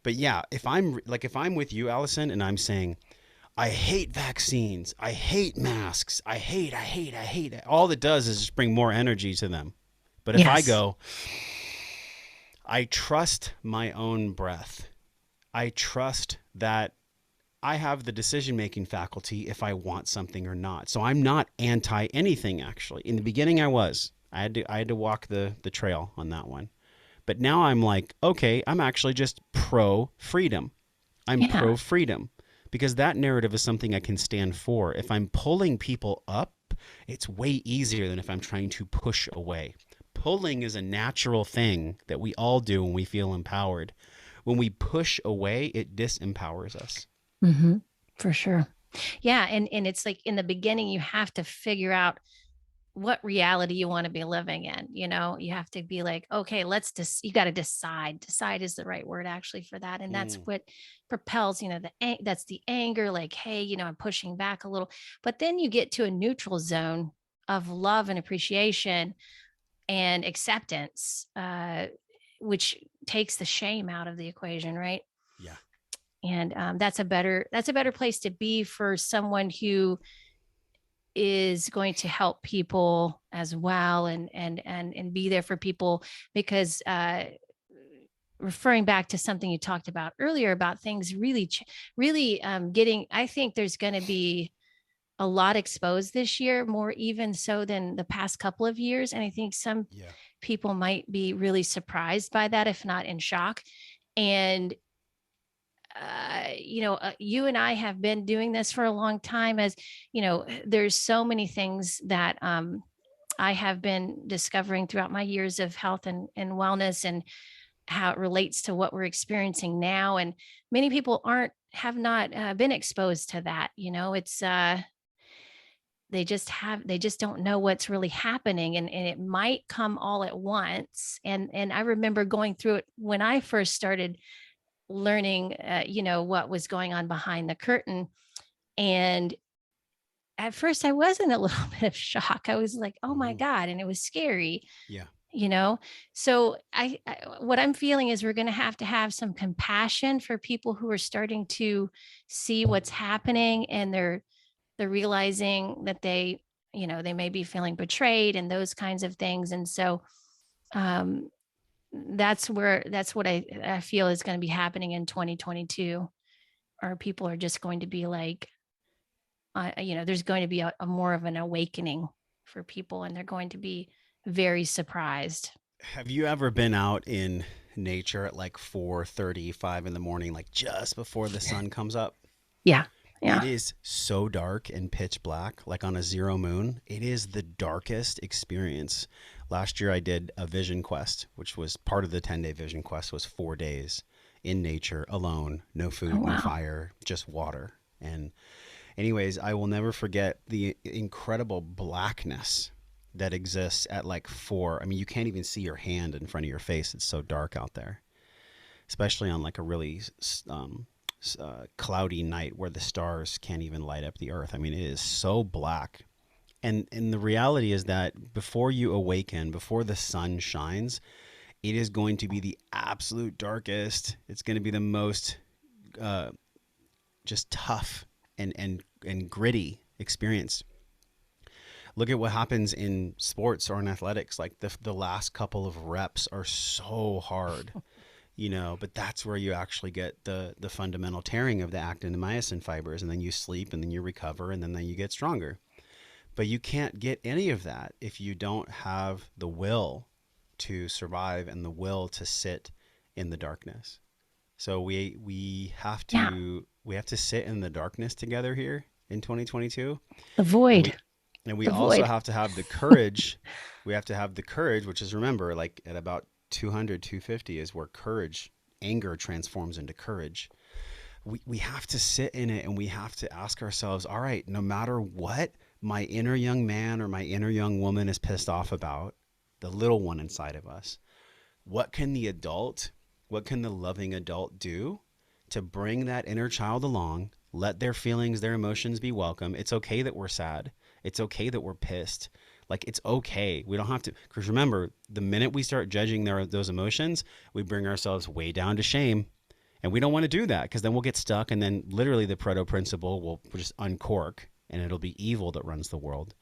But yeah, if I'm with you, Allison, and I'm saying I hate vaccines, I hate masks, I hate it. All it does is just bring more energy to them. But if I Yes. go, I trust my own breath. I trust that I have the decision making faculty if I want something or not. So I'm not anti anything actually. In the beginning I was. I had to walk the trail on that one. But now I'm like, okay, I'm actually just pro freedom. I'm Yeah. pro freedom because that narrative is something I can stand for. If I'm pulling people up, it's way easier than if I'm trying to push away. Pulling is a natural thing that we all do when we feel empowered. When we push away, it disempowers us. Mm-hmm. For sure. Yeah. And it's like in the beginning, you have to figure out what reality you want to be living in. You have to be like, okay, you got to decide is the right word actually for that. And that's Mm, what propels, that's the anger, like, hey, I'm pushing back a little, but then you get to a neutral zone of love and appreciation and acceptance, which takes the shame out of the equation. Right. yeah. And that's a better place to be for someone who is going to help people as well, and be there for people, because referring back to something you talked about earlier about things really getting, I think there's going to be a lot exposed this year, more even so than the past couple of years, and I think some Yeah. people might be really surprised by that, if not in shock. And you and I have been doing this for a long time. As there's so many things that I have been discovering throughout my years of health and wellness, and how it relates to what we're experiencing now. And many people have not been exposed to that. It's they just don't know what's really happening, and it might come all at once. And I remember going through it when I first started learning, what was going on behind the curtain. And at first, I was in a little bit of shock. I was like, "Oh my Hmm. god," and it was scary, Yeah. you know. So what I'm feeling is we're going to have some compassion for people who are starting to see what's happening, and they're realizing that they may be feeling betrayed and those kinds of things. And so um, that's what I feel is going to be happening in 2022. Or people are just going to be like, there's going to be a more of an awakening for people, and they're going to be very surprised. Have you ever been out in nature at like 4:35 in the morning, like just before the sun comes up? Yeah. It Yeah. is so dark and pitch black, like on a zero moon. It is the darkest experience. Last year I did a vision quest, which was part of the 10-day vision quest was 4 days in nature alone, no Oh, food, no wow. fire, just water. And anyways, I will never forget the incredible blackness that exists at like 4. I mean, you can't even see your hand in front of your face. It's so dark out there, especially on like a really cloudy night where the stars can't even light up the earth. I mean, it is so black. And the reality is that before you awaken, before the sun shines, it is going to be the absolute darkest. It's going to be the most uh, just tough and gritty experience. Look at what happens in sports or in athletics. Like the last couple of reps are so hard, but that's where you actually get the fundamental tearing of the actin and myosin fibers, and then you sleep, and then you recover, and then you get stronger. But you can't get any of that if you don't have the will to survive and the will to sit in the darkness. So Yeah. we have to sit in the darkness together here in 2022, The and void. we The also void. have to have the courage. We have to have the courage, which is, remember, like at about 200, 250 is where courage, anger transforms into courage. We have to sit in it, and we have to ask ourselves, all right, no matter what my inner young man or my inner young woman is pissed off about, the little one inside of us, what can the adult, what can the loving adult do to bring that inner child along? Let their feelings, their emotions be welcome. It's okay that we're sad. It's okay that we're pissed. Like, it's okay. We don't have to, because remember, the minute we start judging those emotions, we bring ourselves way down to shame. And we don't want to do that, because then we'll get stuck, and then literally the proto principle will just uncork, and it'll be evil that runs the world.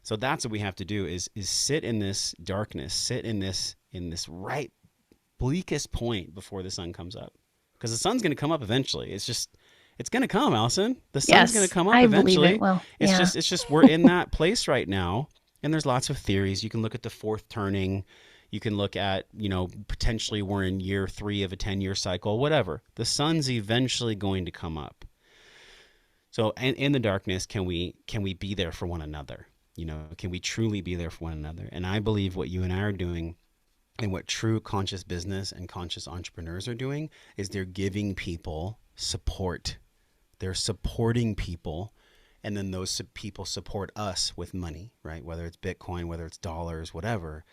So that's what we have to do is sit in this darkness, sit in this right bleakest point before the sun comes up, because the sun's going to come up eventually. It's just It's going to come, Allison. The sun's going to Yes, come up I believe it eventually. will. It's Yeah. just it's just we're in that place right now, and there's lots of theories. You can look at the fourth turning. You can look at, potentially we're in year 3 of a 10-year cycle, whatever. The sun's eventually going to come up. So in the darkness, can we be there for one another? Can we truly be there for one another? And I believe what you and I are doing, and what true conscious business and conscious entrepreneurs are doing, is they're giving people support. They're supporting people, and then those people support us with money, right? Whether it's Bitcoin, whether it's dollars, whatever.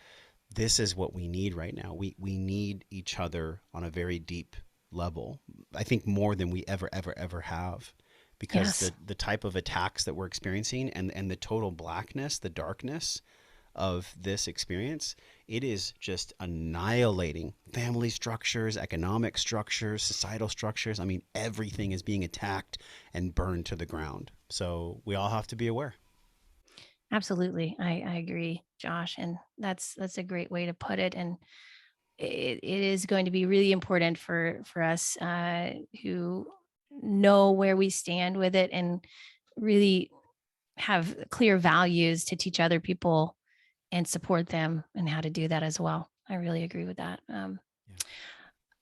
This is what we need right now. We need each other on a very deep level. I think more than we ever have, because Yes. the type of attacks that we're experiencing, and the total blackness, the darkness of this experience, it is just annihilating family structures, economic structures, societal structures. I mean, everything is being attacked and burned to the ground. So we all have to be aware. Absolutely. I agree, Josh. And that's a great way to put it. And it is going to be really important for us who know where we stand with it and really have clear values to teach other people and support them and how to do that as well. I really agree with that. Yeah.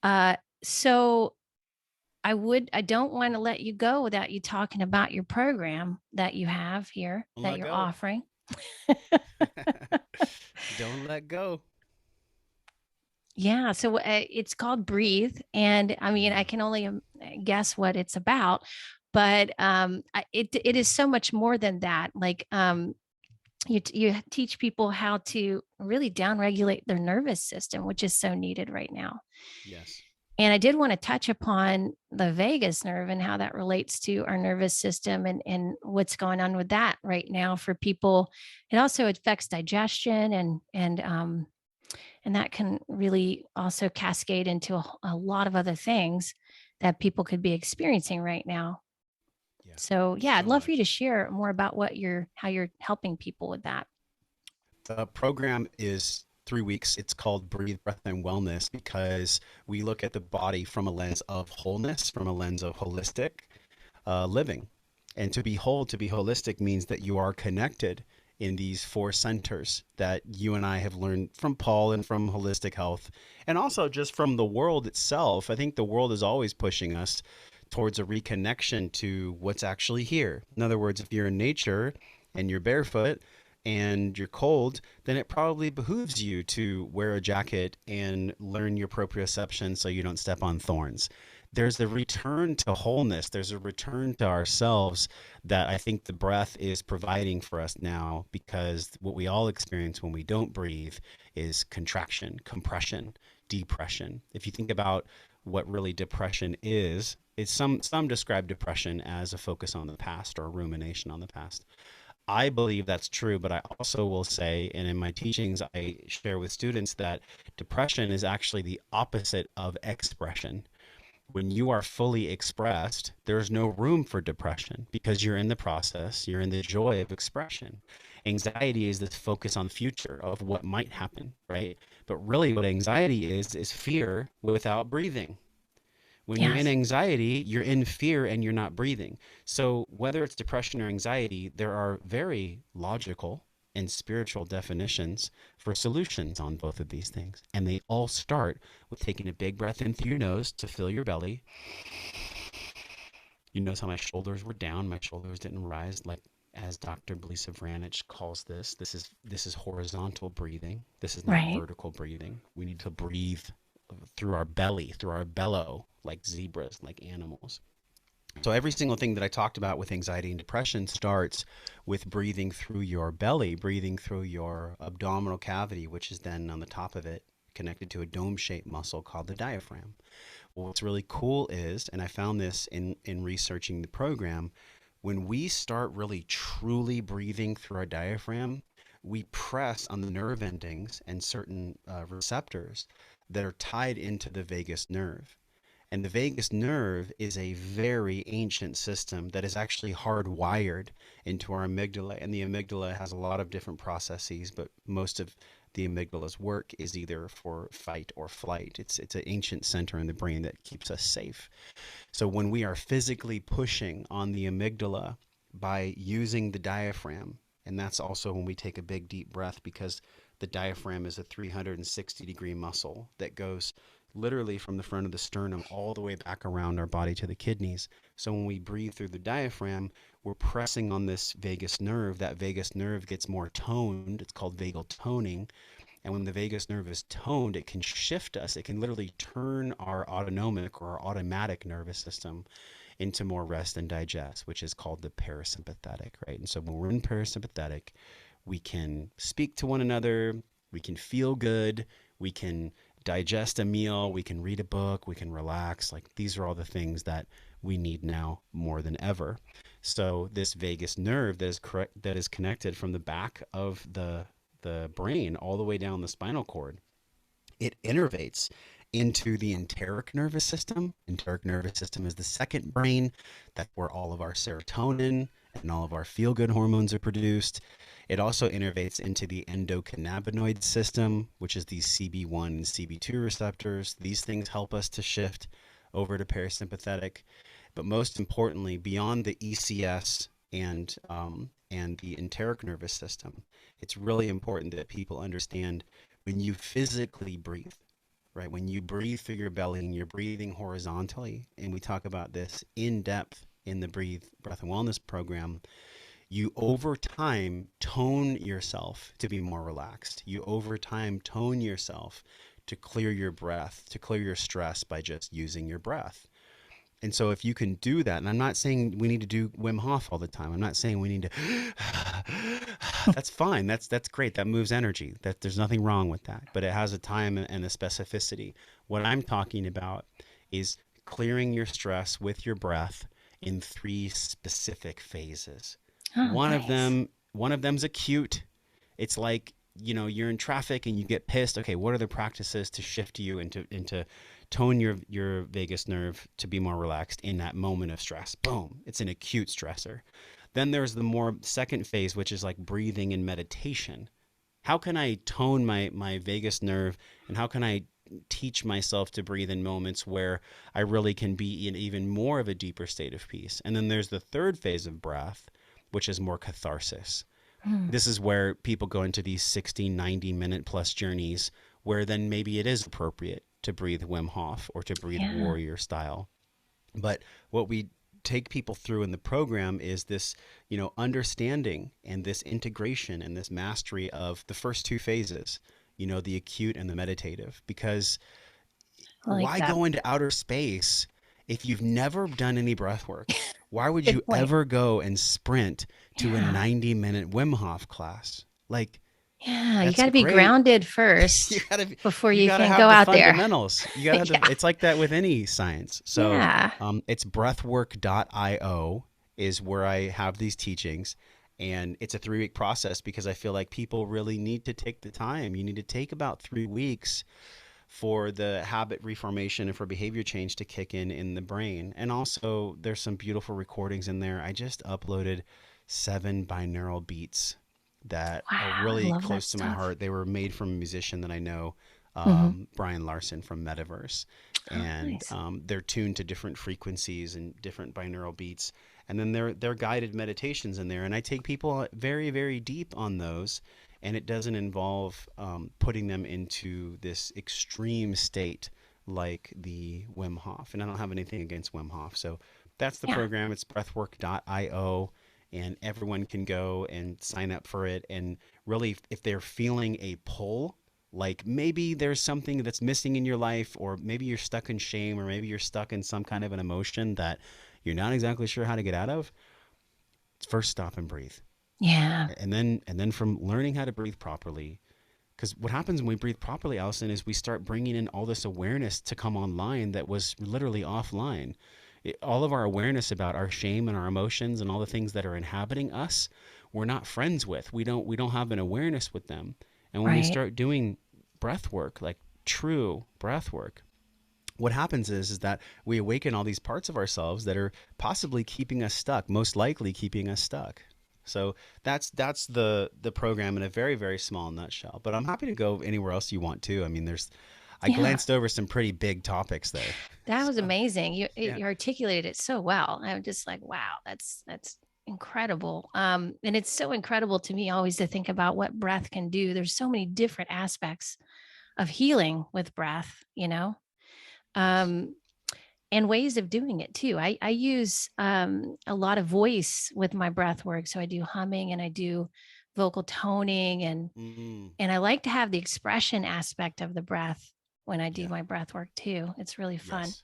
Uh, so I don't want to let you go without you talking about your program that you have here Don't that let you're go. offering. Don't let go. Yeah, so it's called Breathe, and I mean, I Yeah. can only guess what it's about, but it is so much more than that. Like you teach people how to really downregulate their nervous system, which is so needed right now. Yes. And I did want to touch upon the vagus nerve and how that relates to our nervous system and what's going on with that right now for people. It also affects digestion and that can really also cascade into a lot of other things that people could be experiencing right now. Yeah. So yeah, I'd So love for you to much. share more about how you're helping people with that. The program is 3 weeks. It's called Breathe, Breath, and Wellness, because we look at the body from a lens of wholeness, from a lens of holistic living. And to be whole, to be holistic, means that you are connected in these 4 centers that you and I have learned from Paul and from holistic health, and also just from the world itself. I think the world is always pushing us towards a reconnection to what's actually here. In other words, if you're in nature and you're barefoot and you're cold, then it probably behooves you to wear a jacket and learn your proprioception so you don't step on thorns. There's a return to wholeness. There's a return to ourselves that I think the breath is providing for us now, because what we all experience when we don't breathe is contraction, compression, depression. If you think about what really depression is, it's some describe depression as a focus on the past or a rumination on the past. I believe that's true, but I also will say, and in my teachings, I share with students that depression is actually the opposite of expression. When you are fully expressed, there's no room for depression, because you're in the process, you're in the joy of expression. Anxiety is this focus on the future of what might happen, right? But really, what anxiety is fear without breathing. When you're in Yes. anxiety, you're in fear and you're not breathing. So, whether it's depression or anxiety, there are very logical and spiritual definitions for solutions on both of these things. And they all start with taking a big breath in through your nose to fill your belly. You notice how my shoulders were down, my shoulders didn't rise, like as Dr. Belisa Vranich calls this. This is horizontal breathing. This is not Right. vertical breathing. We need to breathe through our belly, through our bellow, like zebras, like animals. So every single thing that I talked about with anxiety and depression starts with breathing through your belly, breathing through your abdominal cavity, which is then on the top of it connected to a dome-shaped muscle called the diaphragm. Well, what's really cool is, and I found this in researching the program, when we start really truly breathing through our diaphragm, we press on the nerve endings and certain receptors that are tied into the vagus nerve. And the vagus nerve is a very ancient system that is actually hardwired into our amygdala. And the amygdala has a lot of different processes, but the amygdala's work is either for fight or flight. It's an ancient center in the brain that keeps us safe. So when we are physically pushing on the amygdala by using the diaphragm, and that's also when we take a big deep breath, because the diaphragm is a 360-degree muscle that goes literally from the front of the sternum all the way back around our body to the kidneys. So when we breathe through the diaphragm, we're pressing on this vagus nerve. That vagus nerve gets more toned. It's called vagal toning. And when the vagus nerve is toned, it can shift us. It can literally turn our autonomic or our automatic nervous system into more rest and digest, which is called the parasympathetic, right? And so when we're in parasympathetic, we can speak to one another, we can feel good, we can digest a meal, we can read a book, we can relax. Like, these are all the things that we need now more than ever. So this vagus nerve that is connected from the back of the brain all the way down the spinal cord, it innervates into the enteric nervous system. Enteric nervous system is the second brain. That's where all of our serotonin and all of our feel-good hormones are produced. It also innervates into the endocannabinoid system, which is these CB1 and CB2 receptors. These things help us to shift over to parasympathetic. But most importantly, beyond the ECS and the enteric nervous system, it's really important that people understand when you physically breathe, right? When you breathe through your belly and you're breathing horizontally, and we talk about this in depth in the Breath and Wellness program, you over time tone yourself to be more relaxed. You over time tone yourself to clear your breath, to clear your stress by just using your breath. And so if you can do that, and I'm not saying we need to do Wim Hof all the time. I'm not saying we need to, that's fine. That's great. That moves energy. There's nothing wrong with that, but it has a time and a specificity. What I'm talking about is clearing your stress with your breath in 3 specific phases. Oh, One of nice. them, one of them's acute. It's like, you're in traffic and you get pissed. Okay, what are the practices to shift you into tone your vagus nerve to be more relaxed in that moment of stress? Boom, it's an acute stressor. Then there's the more second phase, which is like breathing and meditation. How can I tone my vagus nerve, and how can I teach myself to breathe in moments where I really can be in even more of a deeper state of peace? And then there's the third phase of breath, which is more catharsis. Mm, This is where people go into these 60, 90-minute plus journeys where then maybe it is appropriate to breathe Wim Hof or to breathe yeah. warrior style. But what we take people through in the program is this, understanding and this integration and this mastery of the first 2 phases, the acute and the meditative. Because I like why that. go into outer space if you've never done any breath work? Why would Good you point. ever go and sprint to a Yeah. 90-minute Wim Hof class? Like, Yeah. You that's got to be great. grounded you first gotta before you you gotta can have go the out there. fundamentals. You gotta have Yeah. it's like that with any science. So Yeah. it's breathwork.io is where I have these teachings, and it's a 3-week process because I feel like people really need to take the time. You need to take about 3 weeks for the habit reformation and for behavior change to kick in the brain. And also, there's some beautiful recordings in there. I just uploaded 7 binaural beats that are Wow. I really love that close to my stuff. heart. They were made from a musician that I know, Hmm. Brian Larson from Metaverse. Oh, And nice. they're tuned to different frequencies and different binaural beats. And then they're guided meditations in there. And I take people very, very deep on those, and it doesn't involve putting them into this extreme state like the Wim Hof. And I don't have anything against Wim Hof. So that's the Yeah. program. It's breathwork.io, and everyone can go and sign up for it. And really, if they're feeling a pull, like maybe there's something that's missing in your life, or maybe you're stuck in shame, or maybe you're stuck in some kind of an emotion that you're not exactly sure how to get out of, first stop and breathe. Yeah. And then from learning how to breathe properly, because what happens when we breathe properly, Allison, is we start bringing in all this awareness to come online that was literally offline. All of our awareness about our shame and our emotions and all the things that are inhabiting us, we're not friends with. We don't have an awareness with them. And when we Right. start doing breath work, like true breath work, what happens is that we awaken all these parts of ourselves that are possibly keeping us stuck, most likely keeping us stuck. So that's the program in a very, very small nutshell. But I'm happy to go anywhere else you want to. I mean, I Yeah, glanced over some pretty big topics there. that was So amazing. yeah. You articulated it so well. I'm just like, wow, that's incredible. And it's so incredible to me always to think about what breath can do. There's so many different aspects of healing with breath, you know. Yes. Um, and ways of doing it too. I use a lot of voice with my breath work. So I do humming and I do vocal toning Mm, and I like to have the expression aspect of the breath when I do yeah. my breath work too. It's really fun. Yes.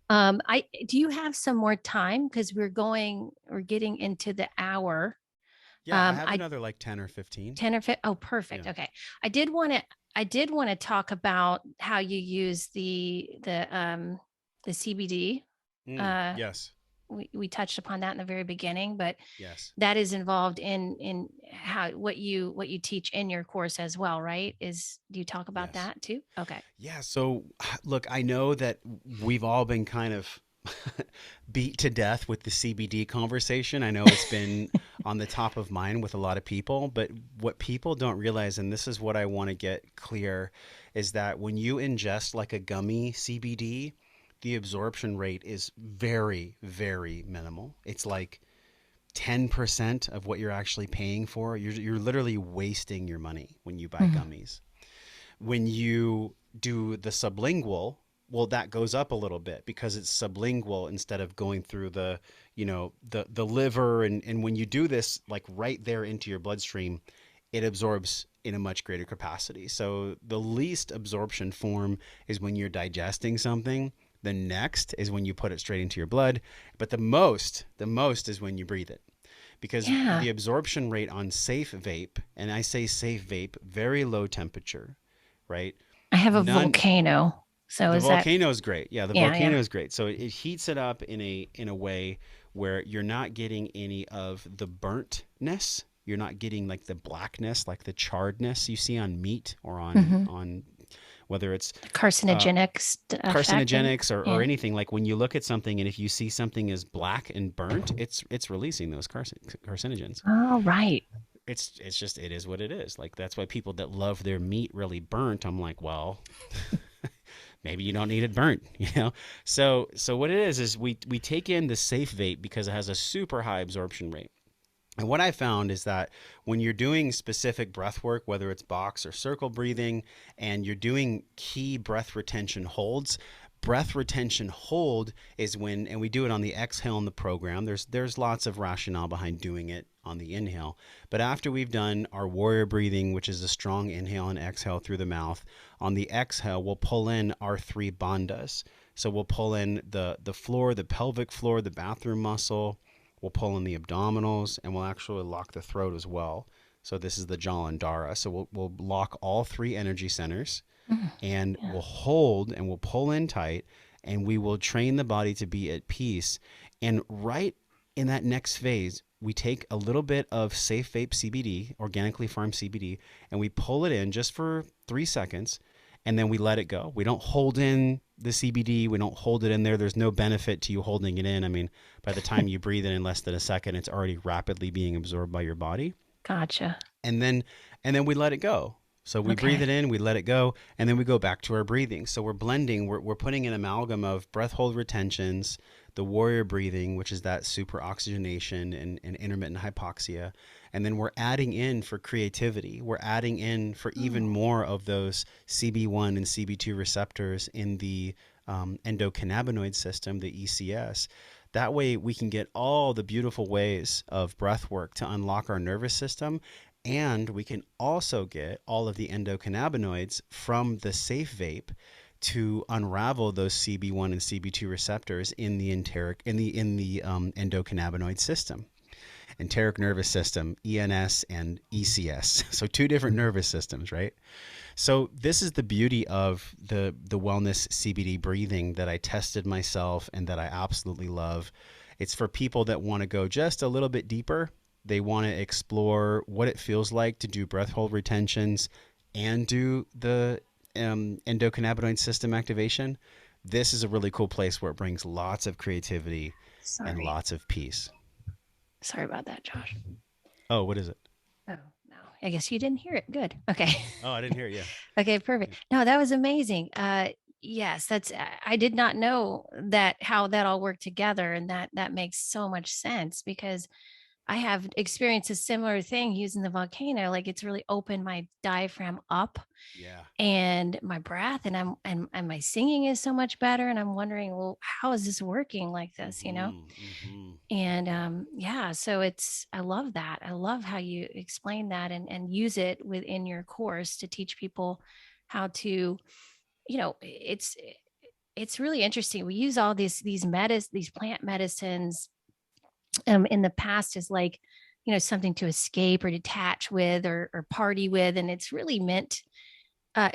I do you have some more time because we're getting into the hour. Yeah, I have I another like 10 or 15. 10 or 15. Oh, Yeah. perfect. Okay. I did want to I did want to talk about how you use the CBD. Uh Yes. we touched upon that in the very beginning, but Yes. that is involved in how what you teach in your course as well, right? Is do you talk about Yes. that too? Okay. Yeah. So, look, I know that we've all been kind of beat to death with the CBD conversation. I know it's been on the top of mind with a lot of people, but what people don't realize, and this is what I want to get clear, is that when you ingest like a gummy CBD, the absorption rate is very, very minimal. It's like 10% of what you're actually paying for. You're literally wasting your money when you buy Mhm. gummies. When you do the sublingual, well, that goes up a little bit because it's sublingual instead of going through the liver. And when you do this like right there into your bloodstream, it absorbs in a much greater capacity. So the least absorption form is when you're digesting something. The next is when you put it straight into your blood. But the most is when you breathe it, because Yeah. the absorption rate on safe vape, and I say safe vape, very low temperature, right? I have a None. volcano. So The is that volcano is great. Yeah, the yeah, yeah. volcano is great. So it heats it up in a way where you're not getting any of the burntness. You're not getting like the blackness, like the charredness you see on meat or on Mhm. on whether it's The uh, carcinogenic effect of carcinogenics or yeah. anything. Like when you look at something and if you see something as black and burnt, it's releasing those carcinogens. All right. It's just it is what it is. Like that's why people that love their meat really burnt, I'm like, well, maybe you don't need it burnt, you know. So what it is we take in the safe vape because it has a super high absorption rate. And what I found is that when you're doing specific breath work, whether it's box or circle breathing, and you're doing key breath retention hold is when, and we do it on the exhale in the program. There's lots of rationale behind doing it on the inhale. But after we've done our warrior breathing, which is a strong inhale and exhale through the mouth, on the exhale, we'll pull in our three bandhas. So we'll pull in the floor, the pelvic floor, the bathroom muscle. We'll pull in the abdominals, and we'll actually lock the throat as well. So this is the Jalandhara. So we'll lock all three energy centers, Mm, and yeah. we'll hold and we'll pull in tight, and we will train the body to be at peace. And right in that next phase, we take a little bit of safe vape CBD, organically farmed CBD, and we pull it in just for 3 seconds, and then we let it go. We don't hold in the CBD. We don't hold it in there. There's no benefit to you holding it in. I mean, by the time you breathe it in less than a second, it's already rapidly being absorbed by your body. Gotcha. And then we let it go. So we breathe Okay. it in, we let it go, and then we go back to our breathing. So we're blending, we're putting an amalgam of breath hold retentions, the warrior breathing, which is that super oxygenation and intermittent hypoxia. And then we're adding in for creativity. We're adding in for even Oh, more of those CB1 and CB2 receptors in the endocannabinoid system, the ECS. That way, we can get all the beautiful ways of breath work to unlock our nervous system, and we can also get all of the endocannabinoids from the safe vape to unravel those CB1 and CB2 receptors in the enteric in the endocannabinoid system. Enteric nervous system, ENS and ECS. So two different nervous systems, right? So this is the beauty of the wellness CBD breathing that I tested myself and that I absolutely love. It's for people that want to go just a little bit deeper. They want to explore what it feels like to do breath hold retentions and do the endocannabinoid system activation. This is a really cool place where it brings lots of creativity and sorry. lots of peace. Sorry about that, Josh. Oh, what is it? Oh, no. I guess you didn't hear it. Good. Okay. Oh, I didn't hear it. Yeah. Okay, perfect. Yeah. No, that was amazing. Yes, that's I did not know that how that all worked together, and that makes so much sense because I have experienced a similar thing using the volcano. Like it's really opened my diaphragm up Yeah. and my breath, and and my singing is so much better. And I'm wondering, well, how is this working like this? Mm-hmm. Mm-hmm. And yeah, so it's I love that. I love how you explain that and use it within your course to teach people how to, it's really interesting. We use all these plant medicines in the past as like, something to escape or detach with or party with, and it's really meant uh,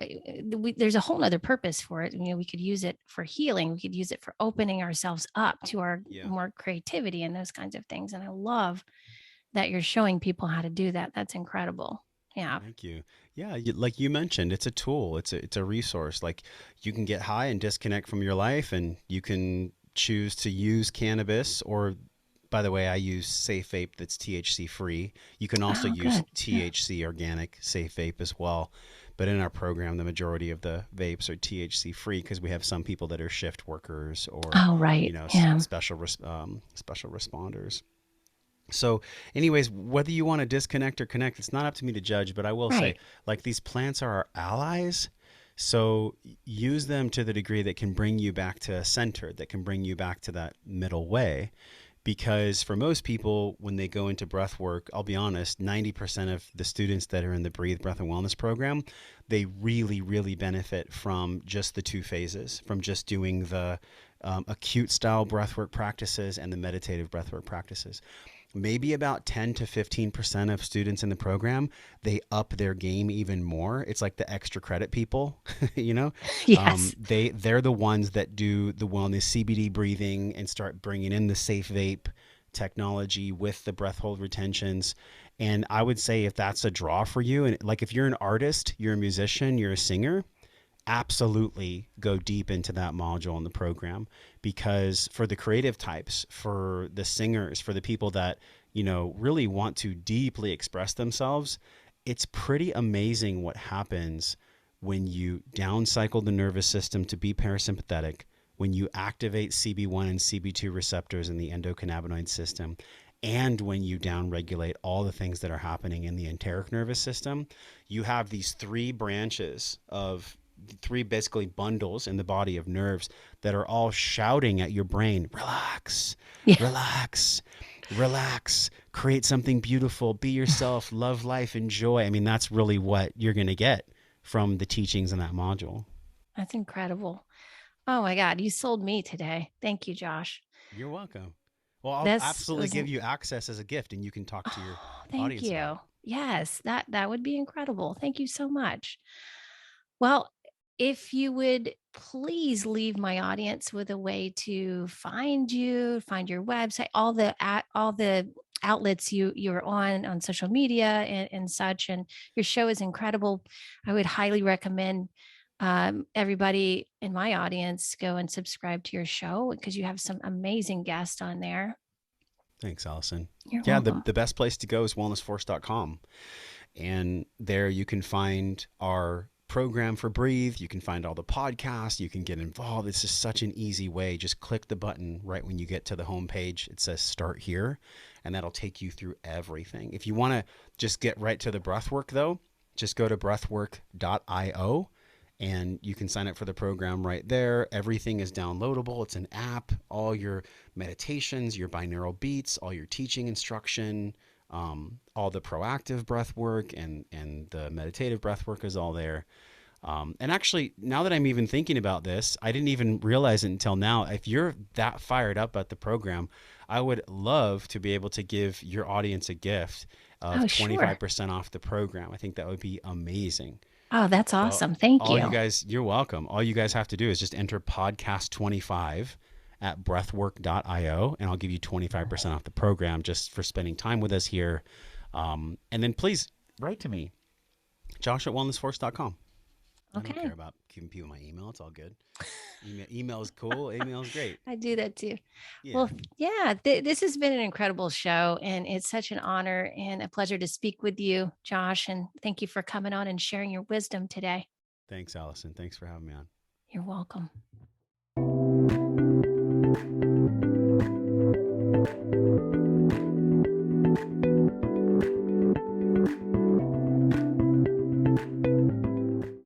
there's a whole nother purpose for it. We could use it for healing. We could use it for opening ourselves up to our Yeah. more creativity and those kinds of things. And I love that you're showing people how to do that. That's incredible. Yeah. Thank you. Yeah, like you mentioned, it's a tool. It's a resource. Like you can get high and disconnect from your life, and you can choose to use cannabis. Or, by the way, I use safe vape that's THC free. You can also Oh, use good. Yeah. THC organic safe vape as well. But in our program, the majority of the vapes are THC free because we have some people that are shift workers or, Oh, right. Yeah. special responders. So, anyways, whether you want to disconnect or connect, it's not up to me to judge, but I will say, Right. like, these plants are our allies. So, use them to the degree that can bring you back to center, that can bring you back to that middle way. Because for most people, when they go into breath work, I'll be honest, 90% of the students that are in the Breathe, Breath, and Wellness program, they really, really benefit from just the two phases, from just doing the acute style breathwork practices and the meditative breathwork practices. Maybe about 10 to 15% of students in the program, they up their game even more. It's like the extra credit people, you know. Yes. They're the ones that do the wellness CBD breathing and start bringing in the safe vape technology with the breath hold retentions. And I would say if that's a draw for you, and like if you're an artist, you're a musician, you're a singer, absolutely go deep into that module in the program, because for the creative types, for the singers, for the people that, really want to deeply express themselves, it's pretty amazing what happens when you downcycle the nervous system to be parasympathetic, when you activate CB1 and CB2 receptors in the endocannabinoid system, and when you downregulate all the things that are happening in the enteric nervous system. You have these three branches of three basically bundles in the body of nerves that are all shouting at your brain, relax, Yeah. relax, relax, create something beautiful, be yourself, love life, enjoy. I mean, that's really what you're going to get from the teachings in that module. That's incredible. Oh my God. You sold me today. Thank you, Josh. You're welcome. Well, I'll This absolutely was give you access as a gift, and you can talk to your oh, thank audience about you. it. Yes, that would be incredible. Thank you so much. Well, if you would please leave my audience with a way to find you, find your website, all the outlets you're on social media and such, and your show is incredible. I would highly recommend everybody in my audience go and subscribe to your show because you have some amazing guests on there. Thanks, Allison. You're Yeah, the, welcome. the best place to go is wellnessforce.com. And there you can find our program for Breathe. You can find all the podcasts. You can get involved. It's just such an easy way. Just click the button right when you get to the homepage. It says start here, and that'll take you through everything. If you want to just get right to the breathwork, though, just go to breathwork.io and you can sign up for the program right there. Everything is downloadable. It's an app. All your meditations, your binaural beats, all your teaching instruction, all the proactive breath work and the meditative breath work is all there. And actually, now that I'm even thinking about this, I didn't even realize it until now. If you're that fired up at the program, I would love to be able to give your audience a gift Oh, of sure. 25% off the program. I think that would be amazing. Oh, that's So awesome. Thank all you you. guys, you're welcome. All you guys have to do is just enter podcast 25 at breathwork.io, and I'll give you 25% off the program just for spending time with us here. And then please write to me, Josh at wellnessforce.com. I don't care Okay. about giving people my email. It's all good. Email is cool. Email is great. I do that too. Yeah. Well, yeah, this has been an incredible show, and it's such an honor and a pleasure to speak with you, Josh. And thank you for coming on and sharing your wisdom today. Thanks, Allison. Thanks for having me on. You're welcome.